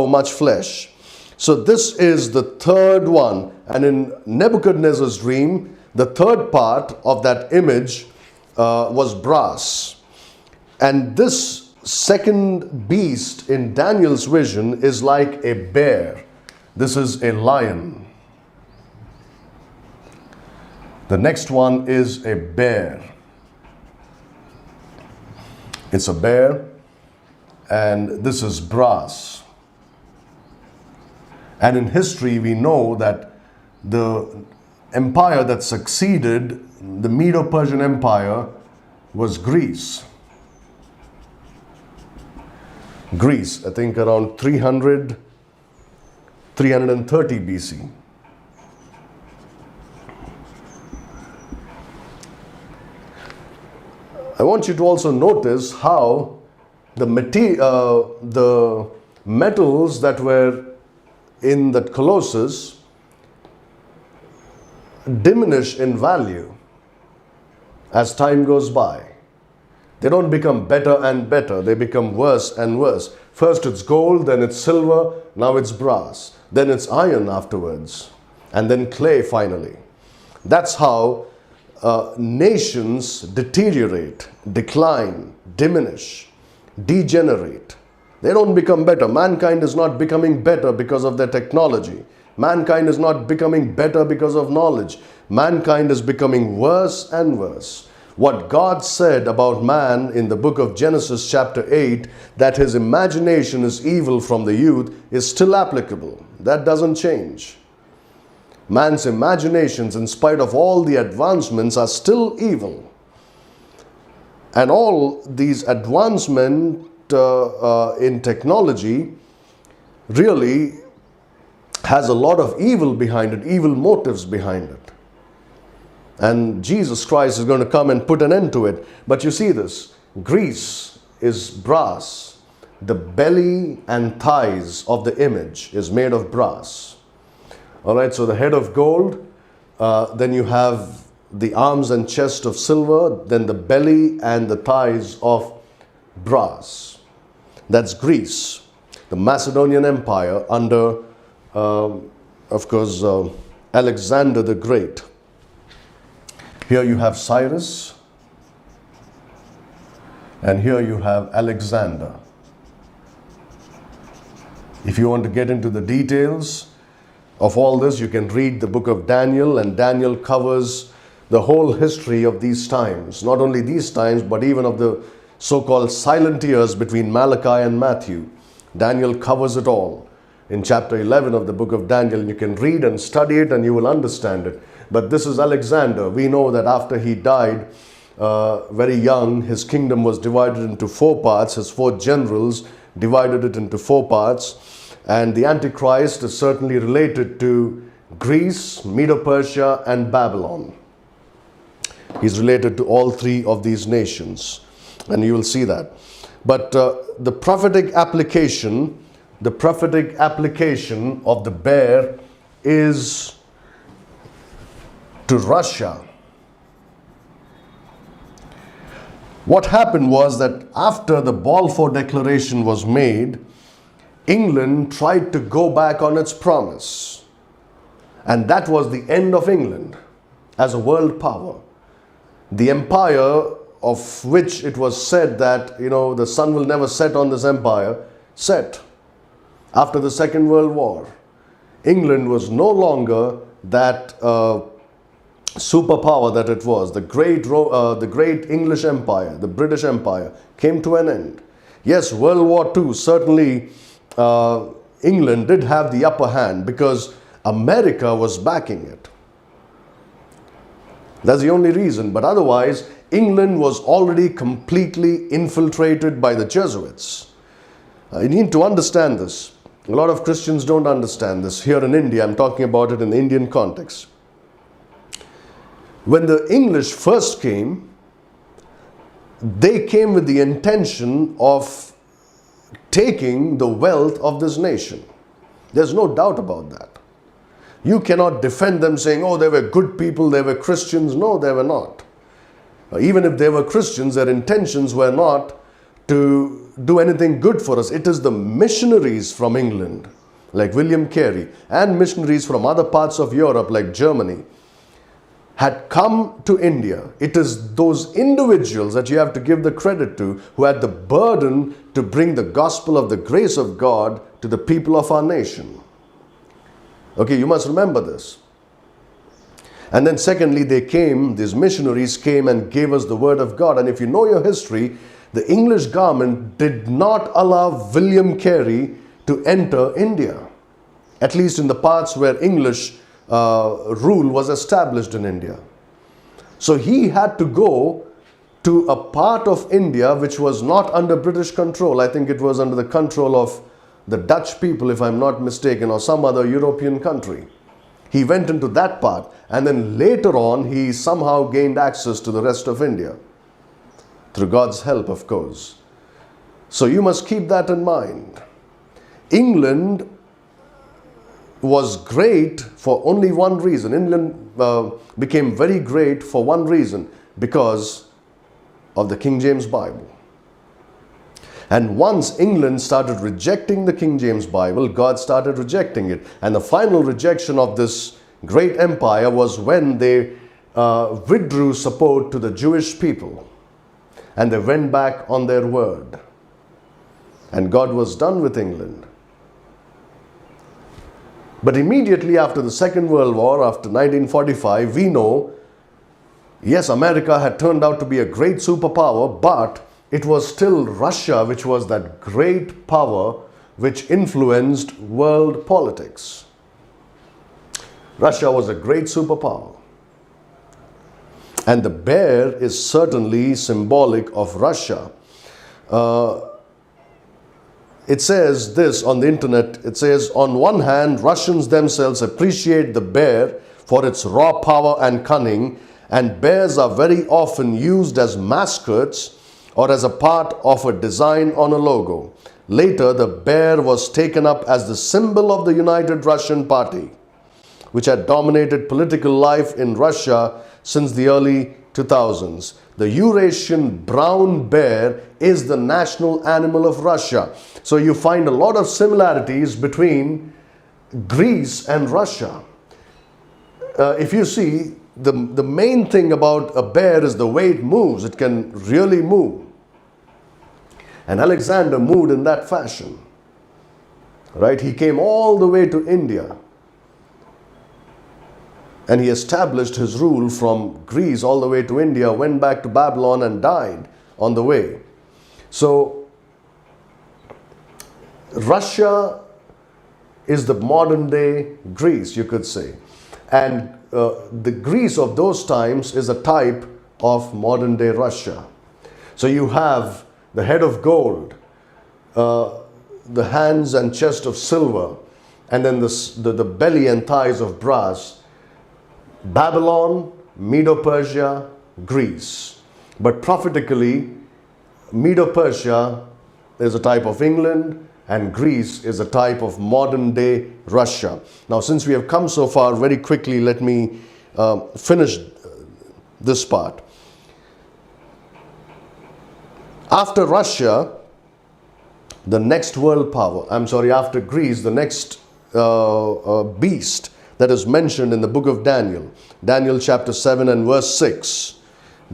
much flesh. So this is the third one. And in Nebuchadnezzar's dream, the third part of that image was brass. And this second beast in Daniel's vision is like a bear. This is a lion. The next one is a bear. It's a bear, and this is brass. And in history, we know that the empire that succeeded the Medo-Persian Empire was Greece. Greece, I think around 330 BC. I want you to also notice how the metals that were in that Colossus diminish in value as time goes by. They don't become better and better. They become worse and worse. First it's gold, then it's silver, now it's brass. Then it's iron afterwards. And then clay finally. That's how nations deteriorate, decline, diminish, degenerate. They don't become better. Mankind is not becoming better because of their technology. Mankind is not becoming better because of knowledge. Mankind is becoming worse and worse. What God said about man in the book of Genesis chapter 8, that his imagination is evil from the youth, is still applicable. That doesn't change. Man's imaginations, in spite of all the advancements, are still evil. And all these advancements in technology really has a lot of evil behind it, evil motives behind it. And Jesus Christ is going to come and put an end to it. But you see this, Greece is brass. The belly and thighs of the image is made of brass. All right, so the head of gold, then you have the arms and chest of silver, then the belly and the thighs of brass. That's Greece, the Macedonian Empire under, of course, Alexander the Great. Here you have Cyrus, and here you have Alexander. If you want to get into the details of all this, you can read the book of Daniel, and Daniel covers the whole history of these times. Not only these times, but even of the so-called silent years between Malachi and Matthew. Daniel covers it all in chapter 11 of the book of Daniel. You can read and study it and you will understand it. But this is Alexander. We know that after he died very young, his kingdom was divided into 4 parts. His 4 generals divided it into 4 parts. And the Antichrist is certainly related to Greece, Medo-Persia, and Babylon. He's related to all 3 of these nations. And you will see that. But the prophetic application of the bear is to Russia. What happened was that after the Balfour Declaration was made, England tried to go back on its promise. And that was the end of England as a world power. The empire of which it was said that, the sun will never set on this empire, set. After the Second World War, England was no longer that superpower that it was. The great English Empire, the British Empire, came to an end. Yes, World War II, certainly England did have the upper hand because America was backing it. That's the only reason. But otherwise, England was already completely infiltrated by the Jesuits. You need to understand this. A lot of Christians don't understand this. Here in India, I'm talking about it in the Indian context. When the English first came, they came with the intention of taking the wealth of this nation. There's no doubt about that. You cannot defend them saying, oh, they were good people, they were Christians. No, they were not. Even if they were Christians, their intentions were not to do anything good for us. It is the missionaries from England, like William Carey, and missionaries from other parts of Europe, like Germany, had come to India. It is those individuals that you have to give the credit to who had the burden to bring the gospel of the grace of God to the people of our nation. Okay, you must remember this. And then secondly, these missionaries came and gave us the word of God. And if you know your history, the English government did not allow William Carey to enter India, at least in the parts where English rule was established in India. So he had to go to a part of India which was not under British control. I think it was under the control of the Dutch people, if I'm not mistaken, or some other European country. He went into that part, and then later on he somehow gained access to the rest of India, through God's help, of course. So you must keep that in mind. England was great for only one reason. England became very great for one reason, because of the King James Bible. And once England started rejecting the King James Bible, God started rejecting it. And the final rejection of this great empire was when they withdrew support to the Jewish people. And they went back on their word. And God was done with England. But immediately after the Second World War, after 1945, we know, yes, America had turned out to be a great superpower, but it was still Russia which was that great power which influenced world politics. Russia was a great superpower. And the bear is certainly symbolic of Russia. It says this on the internet. It says, on one hand, Russians themselves appreciate the bear for its raw power and cunning, and bears are very often used as mascots or as a part of a design on a logo. Later, the bear was taken up as the symbol of the United Russian Party, which had dominated political life in Russia since the early 2000s. The Eurasian brown bear is the national animal of Russia. So you find a lot of similarities between Greece and Russia. If you see, the main thing about a bear is the way it moves. It can really move. And Alexander moved in that fashion. Right? He came all the way to India. And he established his rule from Greece all the way to India, went back to Babylon and died on the way. So, Russia is the modern day Greece, you could say. And the Greece of those times is a type of modern day Russia. So you have the head of gold, the hands and chest of silver, and then the belly and thighs of brass. Babylon, Medo-Persia, Greece. But prophetically, Medo-Persia is a type of England and Greece is a type of modern day Russia. Now, since we have come so far, very quickly let me finish this part. After Russia, the next world power, after Greece, the next beast that is mentioned in the book of Daniel. Daniel chapter 7 and verse 6.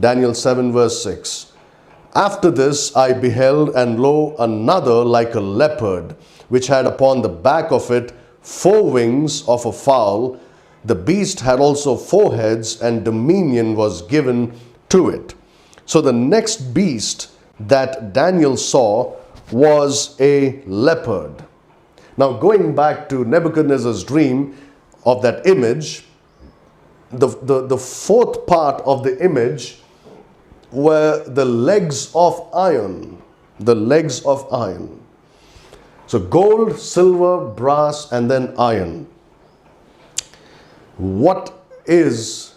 Daniel 7 verse 6. After this I beheld, and lo, another like a leopard, which had upon the back of it 4 wings of a fowl. The beast had also 4 heads, and dominion was given to it. So the next beast that Daniel saw was a leopard. Now, going back to Nebuchadnezzar's dream of that image, the 4th part of the image were the legs of iron. The legs of iron. So gold, silver, brass, and then iron. What is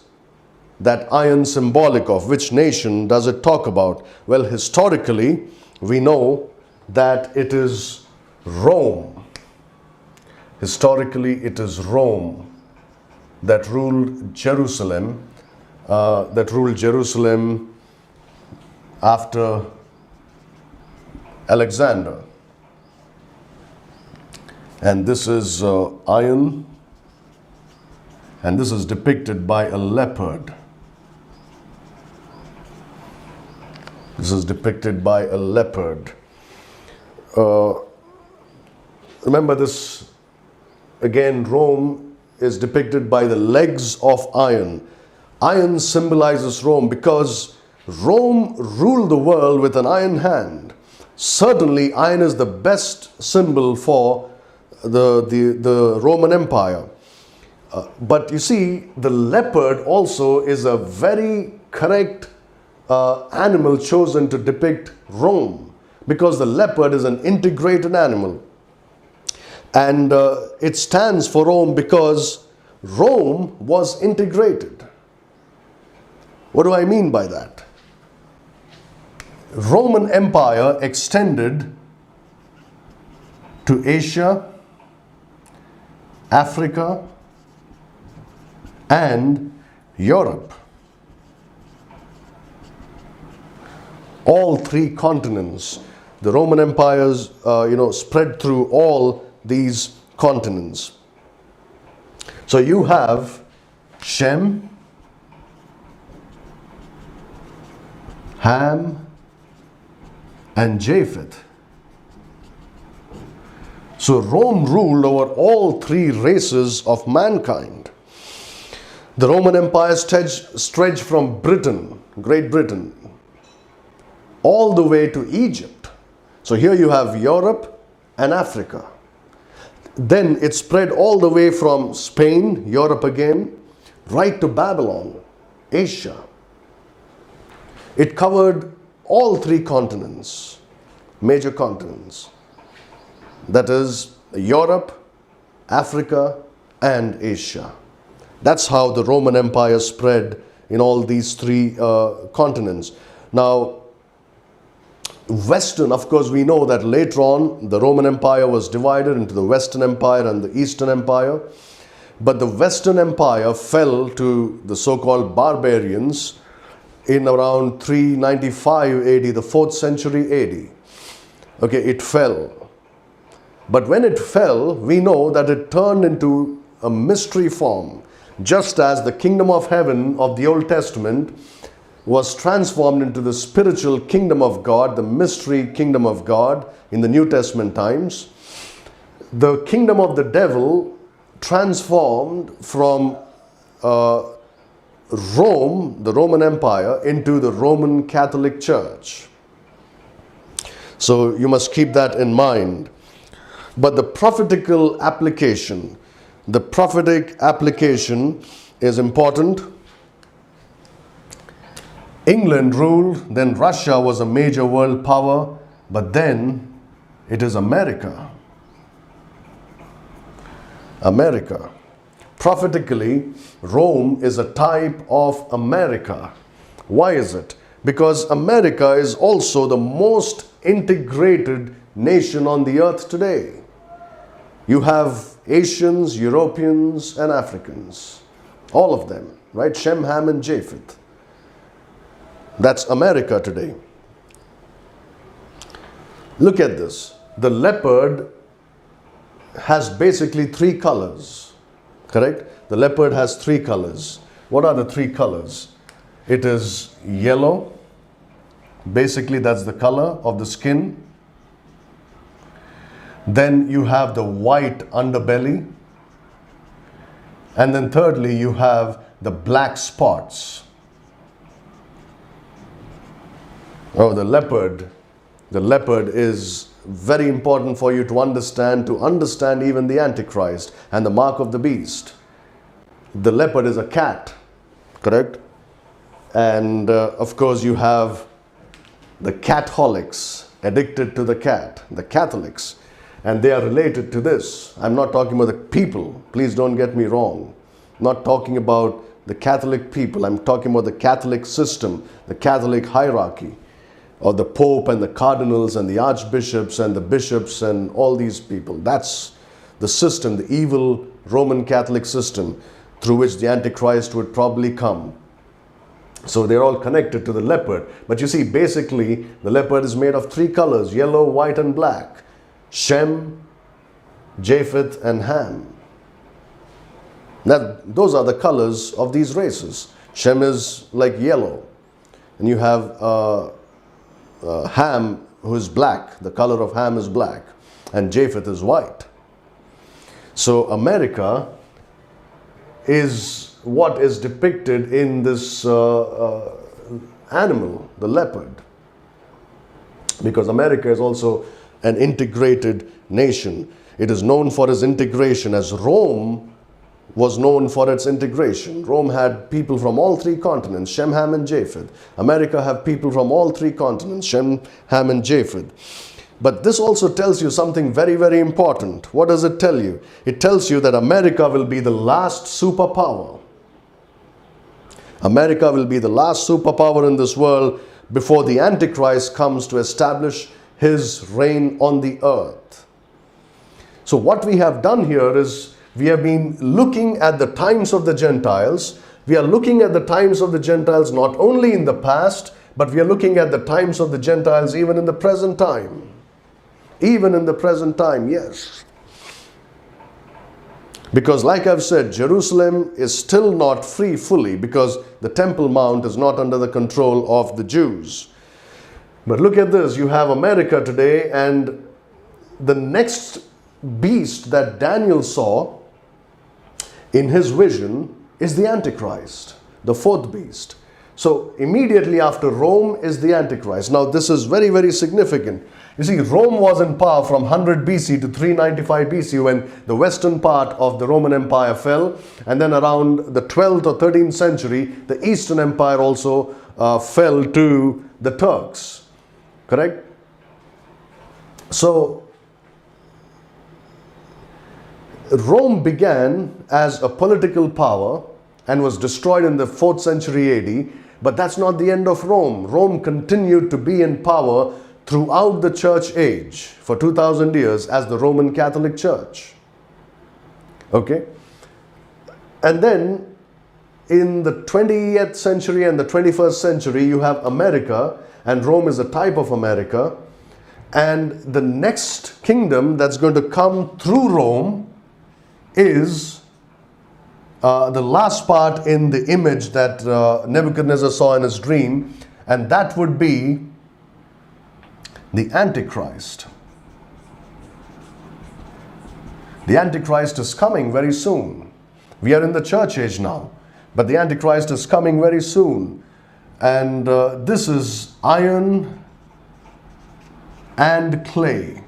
that iron symbolic of? Which nation does it talk about? Well, historically, we know that it is Rome. Historically, it is Rome that ruled Jerusalem, after Alexander. And this is iron, and this is depicted by a leopard. This is depicted by a leopard. Remember this, again, Rome is depicted by the legs of iron. Iron symbolizes Rome because Rome ruled the world with an iron hand. Certainly, iron is the best symbol for the Roman Empire. But you see, the leopard also is a very correct animal chosen to depict Rome, because the leopard is an integrated animal. And it stands for Rome because Rome was integrated. What do I mean by that? Roman Empire extended to Asia, Africa, and Europe. All 3 continents. The Roman empires, spread through all these continents. So you have Shem, Ham, and Japheth. So Rome ruled over all 3 races of mankind. The Roman Empire stretched from Britain, Great Britain, all the way to Egypt. So here you have Europe and Africa. Then it spread all the way from Spain, Europe again, right to Babylon, Asia. It covered all 3 continents, major continents. That is Europe, Africa, and Asia. That's how the Roman Empire spread in all these 3 continents. Now, Western, of course, we know that later on the Roman Empire was divided into the Western Empire and the Eastern Empire. But the Western Empire fell to the so-called barbarians in around 395 AD, the 4th century AD. Okay, it fell. But when it fell, we know that it turned into a mystery form, just as the kingdom of heaven of the Old Testament was transformed into the spiritual kingdom of God, the mystery kingdom of God in the New Testament times. The kingdom of the devil transformed from Rome, the Roman Empire, into the Roman Catholic Church. So you must keep that in mind. But the prophetical application, the prophetic application is important. England ruled, then Russia was a major world power, but then it is America. America. Prophetically, Rome is a type of America. Why is it? Because America is also the most integrated nation on the earth today. You have Asians, Europeans, and Africans. All of them, right? Shem, Ham, and Japheth. That's America today. Look at this. The leopard has basically 3 colors. Correct? The leopard has 3 colors. What are the 3 colors? It is yellow. Basically, that's the color of the skin. Then you have the white underbelly. And then thirdly, you have the black spots. Oh, the leopard is very important for you to understand even the Antichrist and the mark of the beast. The leopard is a cat, correct? And of course you have the catholics, addicted to the cat, the Catholics, and they are related to this. I'm not talking about the people, please don't get me wrong. I'm not talking about the Catholic people, I'm talking about the Catholic system, the Catholic hierarchy, or the Pope and the cardinals and the archbishops and the bishops and all these people. That's the system, the evil Roman Catholic system through which the Antichrist would probably come. So they're all connected to the leopard. But you see, basically, the leopard is made of 3 colors, yellow, white, and black. Shem, Japheth, and Ham. Now, those are the colors of these races. Shem is like yellow. And you have Ham, who is black. The color of Ham is black. And Japheth is white. So America is what is depicted in this animal, the leopard. Because America is also an integrated nation. It is known for its integration, as Rome was known for its integration. Rome had people from all 3 continents, Shem, Ham, and Japheth. America have people from all 3 continents, Shem, Ham, and Japheth. But this also tells you something very, very important. What does it tell you? It tells you that America will be the last superpower. America will be the last superpower in this world before the Antichrist comes to establish his reign on the earth. So what we have done here is we have been looking at the times of the Gentiles. We are looking at the times of the Gentiles not only in the past, but we are looking at the times of the Gentiles even in the present time. Even in the present time, yes. Because like I've said, Jerusalem is still not free fully because the Temple Mount is not under the control of the Jews. But look at this, you have America today, and the next beast that Daniel saw in his vision is the Antichrist, the 4th beast. So immediately after Rome is the Antichrist. Now this is very, very significant. You see, Rome was in power from 100 BC to 395 BC when the western part of the Roman Empire fell. And then around the 12th or 13th century, the Eastern Empire also fell to the Turks. Correct? So Rome began as a political power and was destroyed in the 4th century AD. But that's not the end of Rome. Rome continued to be in power throughout the church age for 2000 years as the Roman Catholic Church. Okay? And then in the 20th century and the 21st century, you have America, and Rome is a type of America. And the next kingdom that's going to come through Rome is the last part in the image that Nebuchadnezzar saw in his dream, and that would be the Antichrist. The Antichrist is coming very soon. We are in the church age now, but the Antichrist is coming very soon. And this is iron and clay.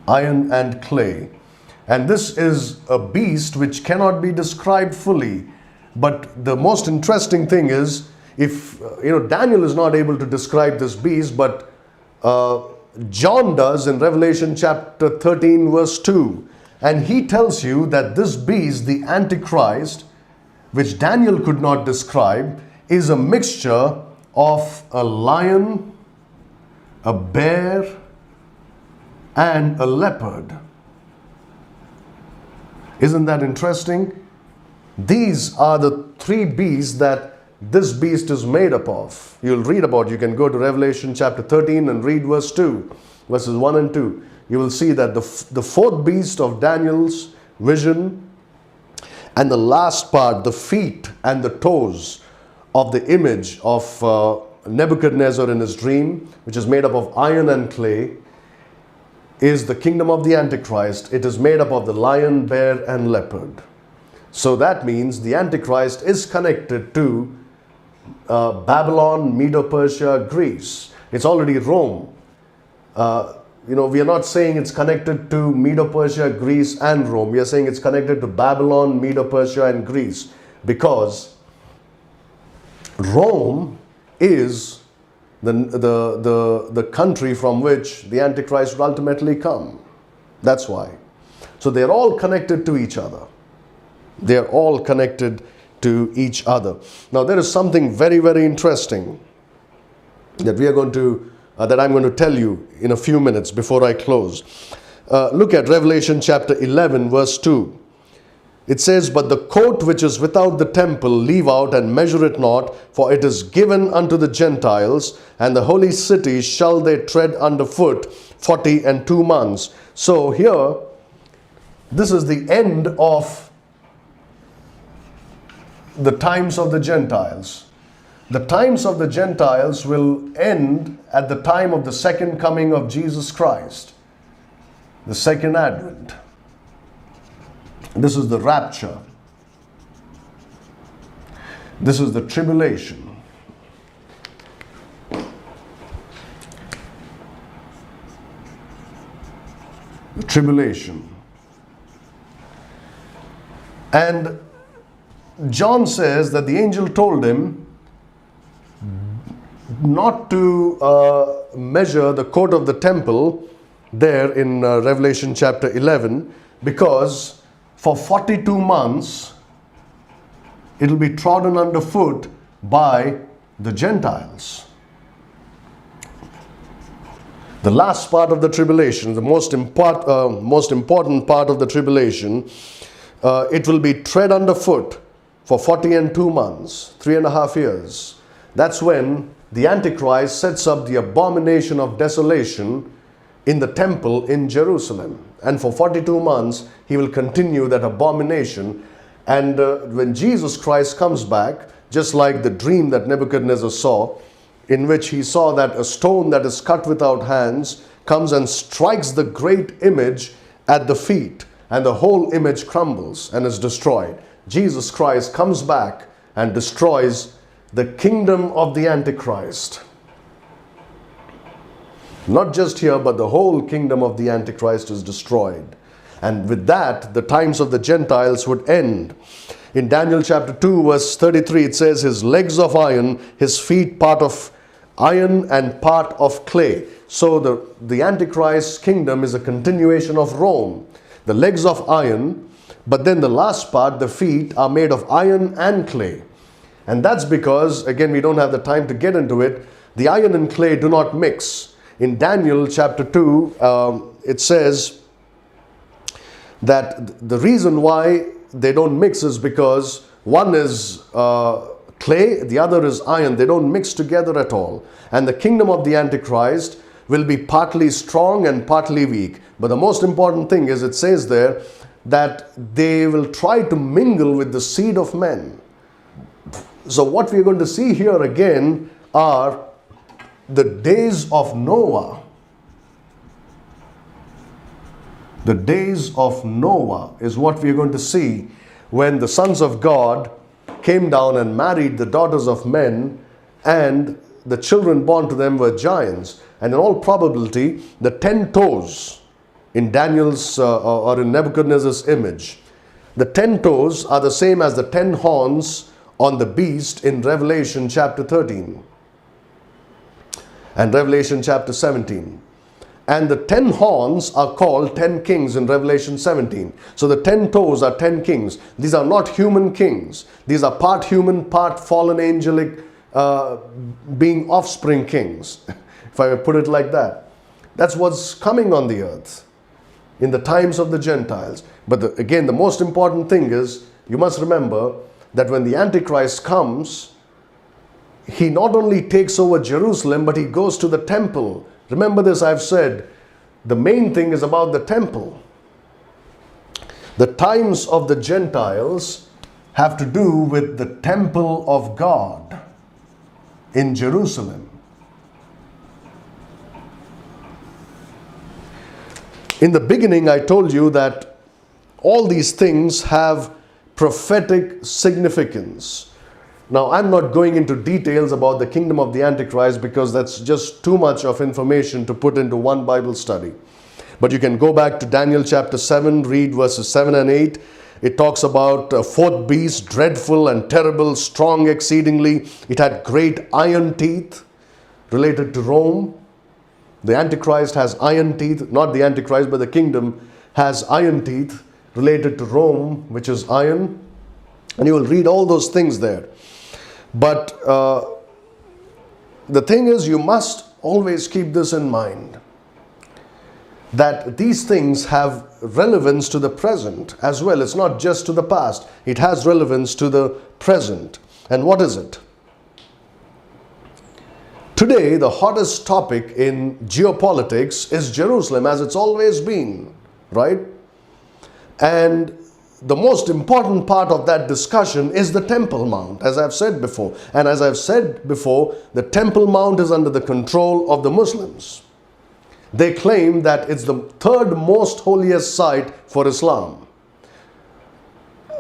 Iron and clay. And this is a beast which cannot be described fully. But the most interesting thing is, if Daniel is not able to describe this beast, but John does in Revelation chapter 13 verse 2. And he tells you that this beast, the Antichrist, which Daniel could not describe, is a mixture of a lion, a bear, and a leopard. Isn't that interesting? These are the three beasts that this beast is made up of. You'll read about, you can go to Revelation chapter 13 and read verse 2, verses 1 and 2. You will see that the fourth beast of Daniel's vision, and the last part, the feet and the toes of the image of Nebuchadnezzar in his dream, which is made up of iron and clay, is the kingdom of the Antichrist. It is made up of the lion, bear, and leopard. So that means the Antichrist is connected to Babylon, Medo-Persia, Greece. It's already Rome. We are not saying it's connected to Medo-Persia, Greece, and Rome. We are saying it's connected to Babylon, Medo-Persia, and Greece, because Rome is the country from which the Antichrist will ultimately come. That's why. So they're all connected to each other. They're all connected to each other. Now there is something very, very interesting that we are going to that I'm going to tell you in a few minutes before I close. Look at Revelation chapter 11 verse 2. It says, "But the court which is without the temple leave out and measure it not, for it is given unto the Gentiles, and the holy city shall they tread underfoot 42 months." So here, this is the end of the times of the Gentiles. The times of the Gentiles will end at the time of the second coming of Jesus Christ, the second advent. This is the rapture. This is the tribulation. The tribulation. And John says that the angel told him not to measure the court of the temple there in Revelation chapter 11, because for 42 months it will be trodden underfoot by the Gentiles. The last part of the tribulation, the most important part of the tribulation, it will be tread underfoot for 42 months, 3.5 years. That's when the Antichrist sets up the abomination of desolation in the temple in Jerusalem. And for 42 months, he will continue that abomination. And when Jesus Christ comes back, just like the dream that Nebuchadnezzar saw, in which he saw that a stone that is cut without hands comes and strikes the great image at the feet, and the whole image crumbles and is destroyed. Jesus Christ comes back and destroys the kingdom of the Antichrist. Not just here, but the whole kingdom of the Antichrist is destroyed. And with that, the times of the Gentiles would end. In Daniel chapter 2 verse 33, it says, "His legs of iron, his feet part of iron and part of clay." So the Antichrist kingdom is a continuation of Rome. The legs of iron, but then the last part, the feet, are made of iron and clay. And that's because, again, we don't have the time to get into it, the iron and clay do not mix. In Daniel chapter 2, it says that the reason why they don't mix is because one is clay, the other is iron. They don't mix together at all. And the kingdom of the Antichrist will be partly strong and partly weak. But the most important thing is, it says there that they will try to mingle with the seed of men. So what we're going to see here again are the days of Noah. The days of Noah is what we're going to see, when the sons of God came down and married the daughters of men, and the children born to them were giants. And in all probability, the 10 toes in Daniel's or in Nebuchadnezzar's image, the 10 toes are the same as the 10 horns on the beast in Revelation chapter 13 and Revelation chapter 17. And the 10 horns are called 10 kings in Revelation 17. So the 10 toes are 10 kings. These are not human kings. These are part human, part fallen angelic being offspring kings, if I may put it like that. That's what's coming on the earth in the times of the Gentiles. But again, the most important thing is, you must remember that when the Antichrist comes, he not only takes over Jerusalem, but he goes to the temple. Remember this, I've said, the main thing is about the temple. The times of the Gentiles have to do with the temple of God in Jerusalem. In the beginning, I told you that all these things have prophetic significance. Now, I'm not going into details about the kingdom of the Antichrist, because that's just too much of information to put into one Bible study. But you can go back to Daniel chapter 7, read verses 7 and 8. It talks about a fourth beast, dreadful and terrible, strong exceedingly. It had great iron teeth, related to Rome. The Antichrist has iron teeth, not the Antichrist, but the kingdom has iron teeth, related to Rome, which is iron. And you will read all those things there. But the thing is, you must always keep this in mind, that these things have relevance to the present as well. It's not just to the past. It has relevance to the present. And what is it? Today, the hottest topic in geopolitics is Jerusalem, as it's always been, right? And the most important part of that discussion is the Temple Mount, as I've said before. And as I've said before, the Temple Mount is under the control of the Muslims. They claim that it's the third most holiest site for Islam.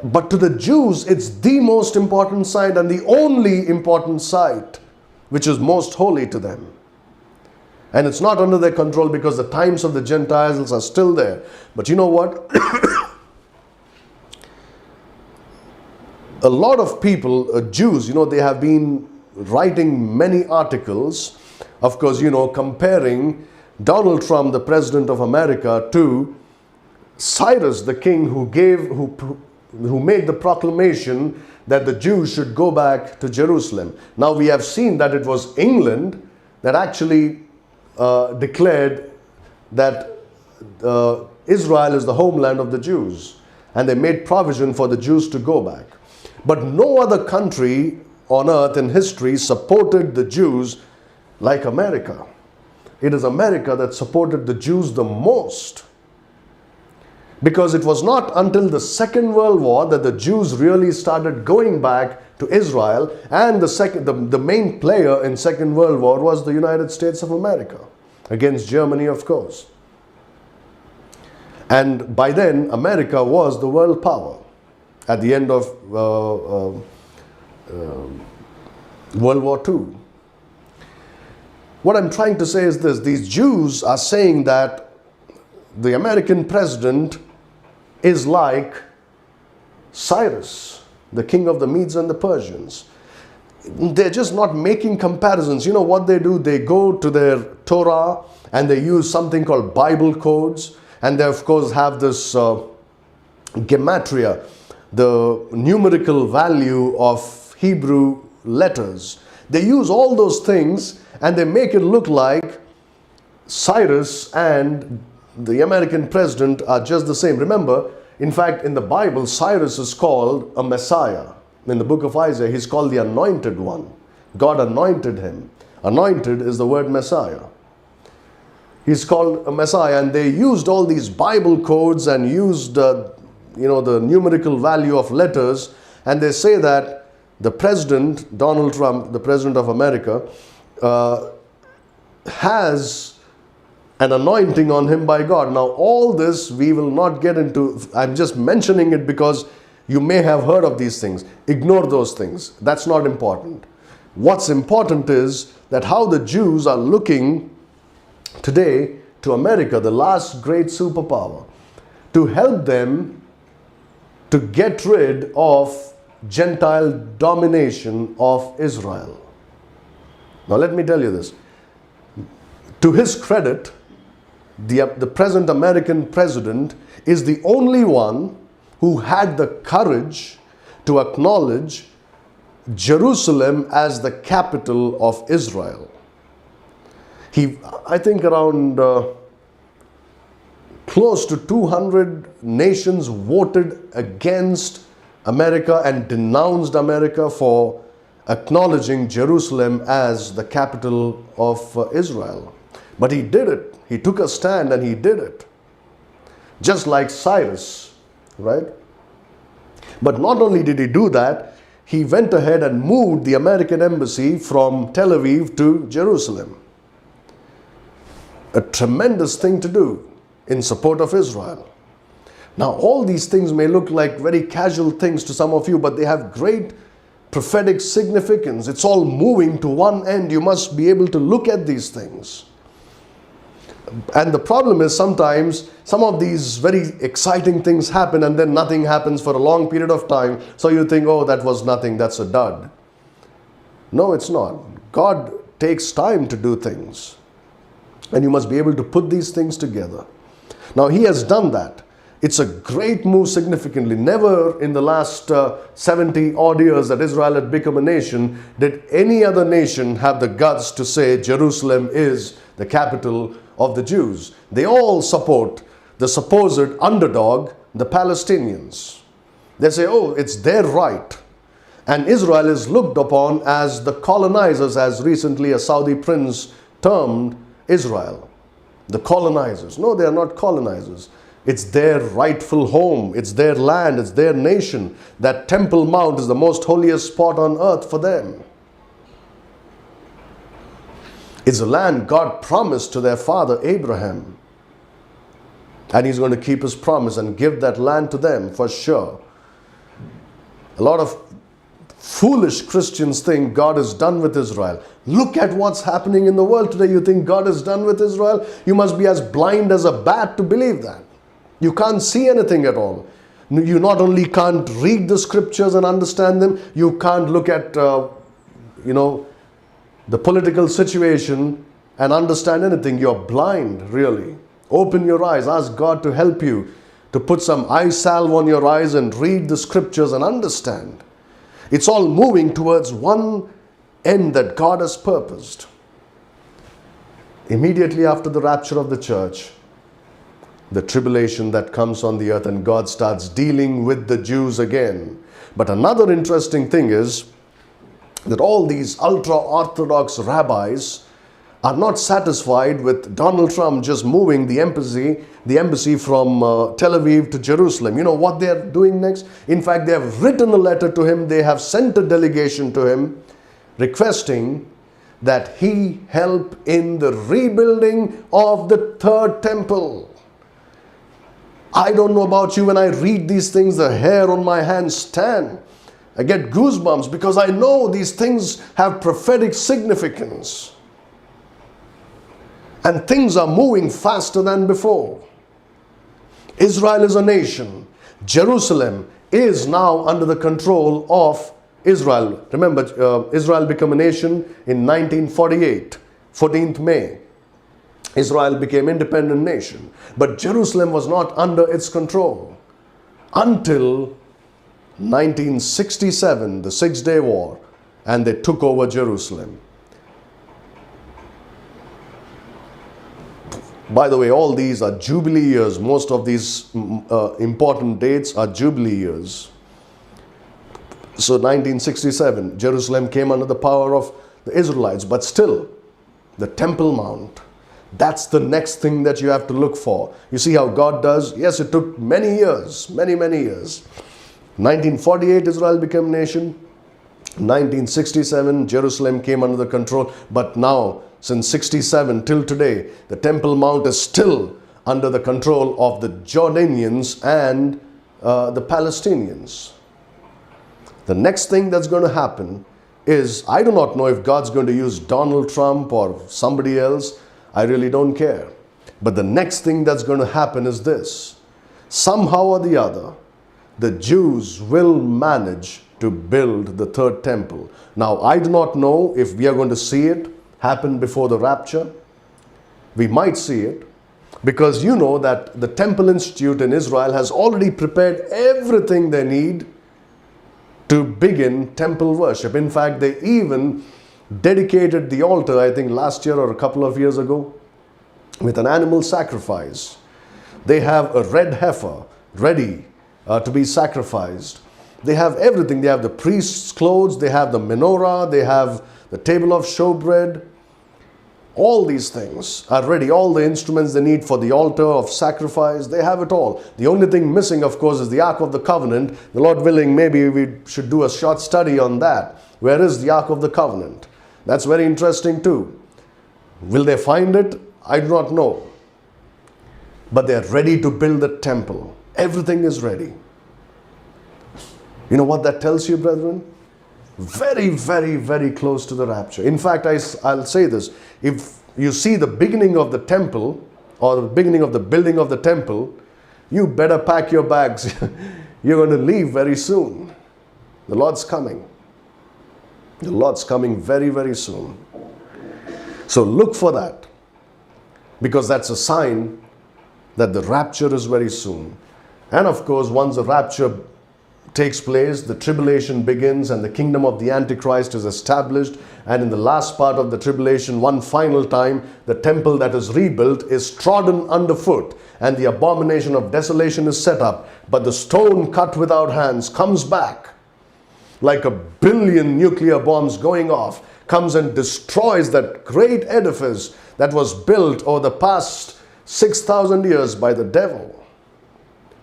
But to the Jews, it's the most important site and the only important site which is most holy to them. And it's not under their control, because the times of the Gentiles are still there. But you know what? A lot of people, Jews, they have been writing many articles, of course, comparing Donald Trump, the President of America, to Cyrus, the king who made the proclamation that the Jews should go back to Jerusalem. Now we have seen that it was England that actually declared that Israel is the homeland of the Jews, and they made provision for the Jews to go back. But no other country on earth in history supported the Jews like America. It is America that supported the Jews the most. Because it was not until the Second World War that the Jews really started going back to Israel, and the main player in Second World War was the United States of America, against Germany, of course. And by then, America was the world power at the end of World War II. What I'm trying to say is this: these Jews are saying that the American president is like Cyrus, the king of the Medes and the Persians. They're just not making comparisons. You know what they do? They go to their Torah and they use something called Bible codes, and they of course have this gematria, the numerical value of Hebrew letters. They use all those things and they make it look like Cyrus and the American president are just the same. Remember, In fact, in the Bible, Cyrus is called a Messiah. In the book of Isaiah, he's called the Anointed One. God anointed him. Anointed is the word Messiah. He's called a Messiah, and they used all these Bible codes and used the numerical value of letters, and they say that the president, Donald Trump, the president of America, has an anointing on him by God. Now, all this we will not get into. I'm just mentioning it because you may have heard of these things. Ignore those things. That's not important. What's important is that how the Jews are looking today to America, the last great superpower, to help them to get rid of Gentile domination of Israel. Now, let me tell you this. To his credit, the present American president is the only one who had the courage to acknowledge Jerusalem as the capital of Israel. I think around close to 200 nations voted against America and denounced America for acknowledging Jerusalem as the capital of Israel. But he did it. He took a stand and he did it. Just like Cyrus, right? But not only did he do that, he went ahead and moved the American embassy from Tel Aviv to Jerusalem. A tremendous thing to do in support of Israel. Now, all these things may look like very casual things to some of you, but they have great prophetic significance. It's all moving to one end. You must be able to look at these things. And the problem is sometimes some of these very exciting things happen and then nothing happens for a long period of time. So you think, oh, that was nothing, that's a dud. No, it's not. God takes time to do things. And you must be able to put these things together. Now, he has done that. It's a great move significantly. Never in the last 70 odd years that Israel had become a nation did any other nation have the guts to say Jerusalem is the capital of the Jews. They all support the supposed underdog, the Palestinians. They say, oh, it's their right. And Israel is looked upon as the colonizers, as recently a Saudi prince termed Israel. The colonizers. No, they are not colonizers. It's their rightful home. It's their land. It's their nation. That Temple Mount is the most holiest spot on earth for them. It's a land God promised to their father Abraham. And he's going to keep his promise and give that land to them for sure. A lot of foolish Christians think God is done with Israel. Look at what's happening in the world today. You think God is done with Israel? You must be as blind as a bat to believe that. You can't see anything at all. You not only can't read the scriptures and understand them, you can't look at, the political situation and understand anything. You're blind, really. Open your eyes. Ask God to help you to put some eye salve on your eyes and read the scriptures and understand. It's all moving towards one end that God has purposed. Immediately after the rapture of the church, the tribulation that comes on the earth, and God starts dealing with the Jews again. But another interesting thing is that all these ultra-Orthodox rabbis are not satisfied with Donald Trump just moving the embassy from Tel Aviv to Jerusalem. You know what they are doing next? In fact, they have written a letter to him. They have sent a delegation to him requesting that he help in the rebuilding of the third temple. I don't know about you, when I read these things, the hair on my hands stand. I get goosebumps because I know these things have prophetic significance. And things are moving faster than before. Israel is a nation. Jerusalem is now under the control of Israel. Remember, Israel became a nation in 1948, 14th May. Israel became an independent nation. But Jerusalem was not under its control until 1967, the Six-Day War, and they took over Jerusalem. By the way, all these are Jubilee years. Most of these important dates are Jubilee years. So 1967, Jerusalem came under the power of the Israelites, but still, the Temple Mount, that's the next thing that you have to look for. You see how God does? Yes, it took many years, many years. 1948, Israel became a nation. 1967, Jerusalem came under the control. But now, since 67 till today, the Temple Mount is still under the control of the Jordanians and the Palestinians. The next thing that's going to happen is, I do not know if God's going to use Donald Trump or somebody else. I really don't care. But the next thing that's going to happen is this. Somehow or the other, the Jews will manage to build the third temple. Now, I do not know if we are going to see it happen before the rapture. We might see it, because you know that the Temple Institute in Israel has already prepared everything they need to begin temple worship. In fact, they even dedicated the altar, I think last year or a couple of years ago, with an animal sacrifice. They have a red heifer ready to be sacrificed. They have everything. They have the priest's clothes, they have the menorah, they have the table of showbread. All these things are ready. All the instruments they need for the altar of sacrifice, they have it all. The only thing missing, of course, is the Ark of the Covenant. The Lord willing, maybe we should do a short study on that. Where is the Ark of the Covenant? That's very interesting too. Will they find it? I do not know. But they are ready to build the temple. Everything is ready. You know what that tells you, brethren? Very close to the rapture. In fact, I'll say this. If you see the beginning of the temple, or the beginning of the building of the temple, you better pack your bags. You're going to leave very soon. The Lord's coming. The Lord's coming very soon. So look for that, because that's a sign that the rapture is very soon. And of course, once the rapture takes place, the tribulation begins and the kingdom of the Antichrist is established, and in the last part of the tribulation, one final time, the temple that is rebuilt is trodden underfoot and the abomination of desolation is set up, but the stone cut without hands comes back like 1 billion nuclear bombs going off, comes and destroys that great edifice that was built over the past 6,000 years by the devil.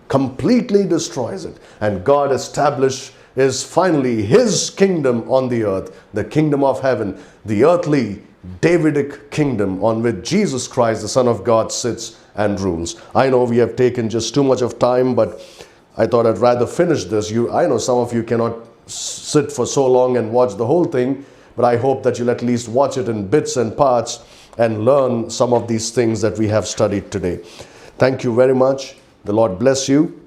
Completely destroys it, and God establishes finally His kingdom on the earth, the kingdom of heaven, the earthly Davidic kingdom on which Jesus Christ, the Son of God, sits and rules. I know we have taken just too much of time, but I thought I'd rather finish this. I know some of you cannot sit for so long and watch the whole thing, but I hope that you'll at least watch it in bits and parts and learn some of these things that we have studied today. Thank you very much. The Lord bless you.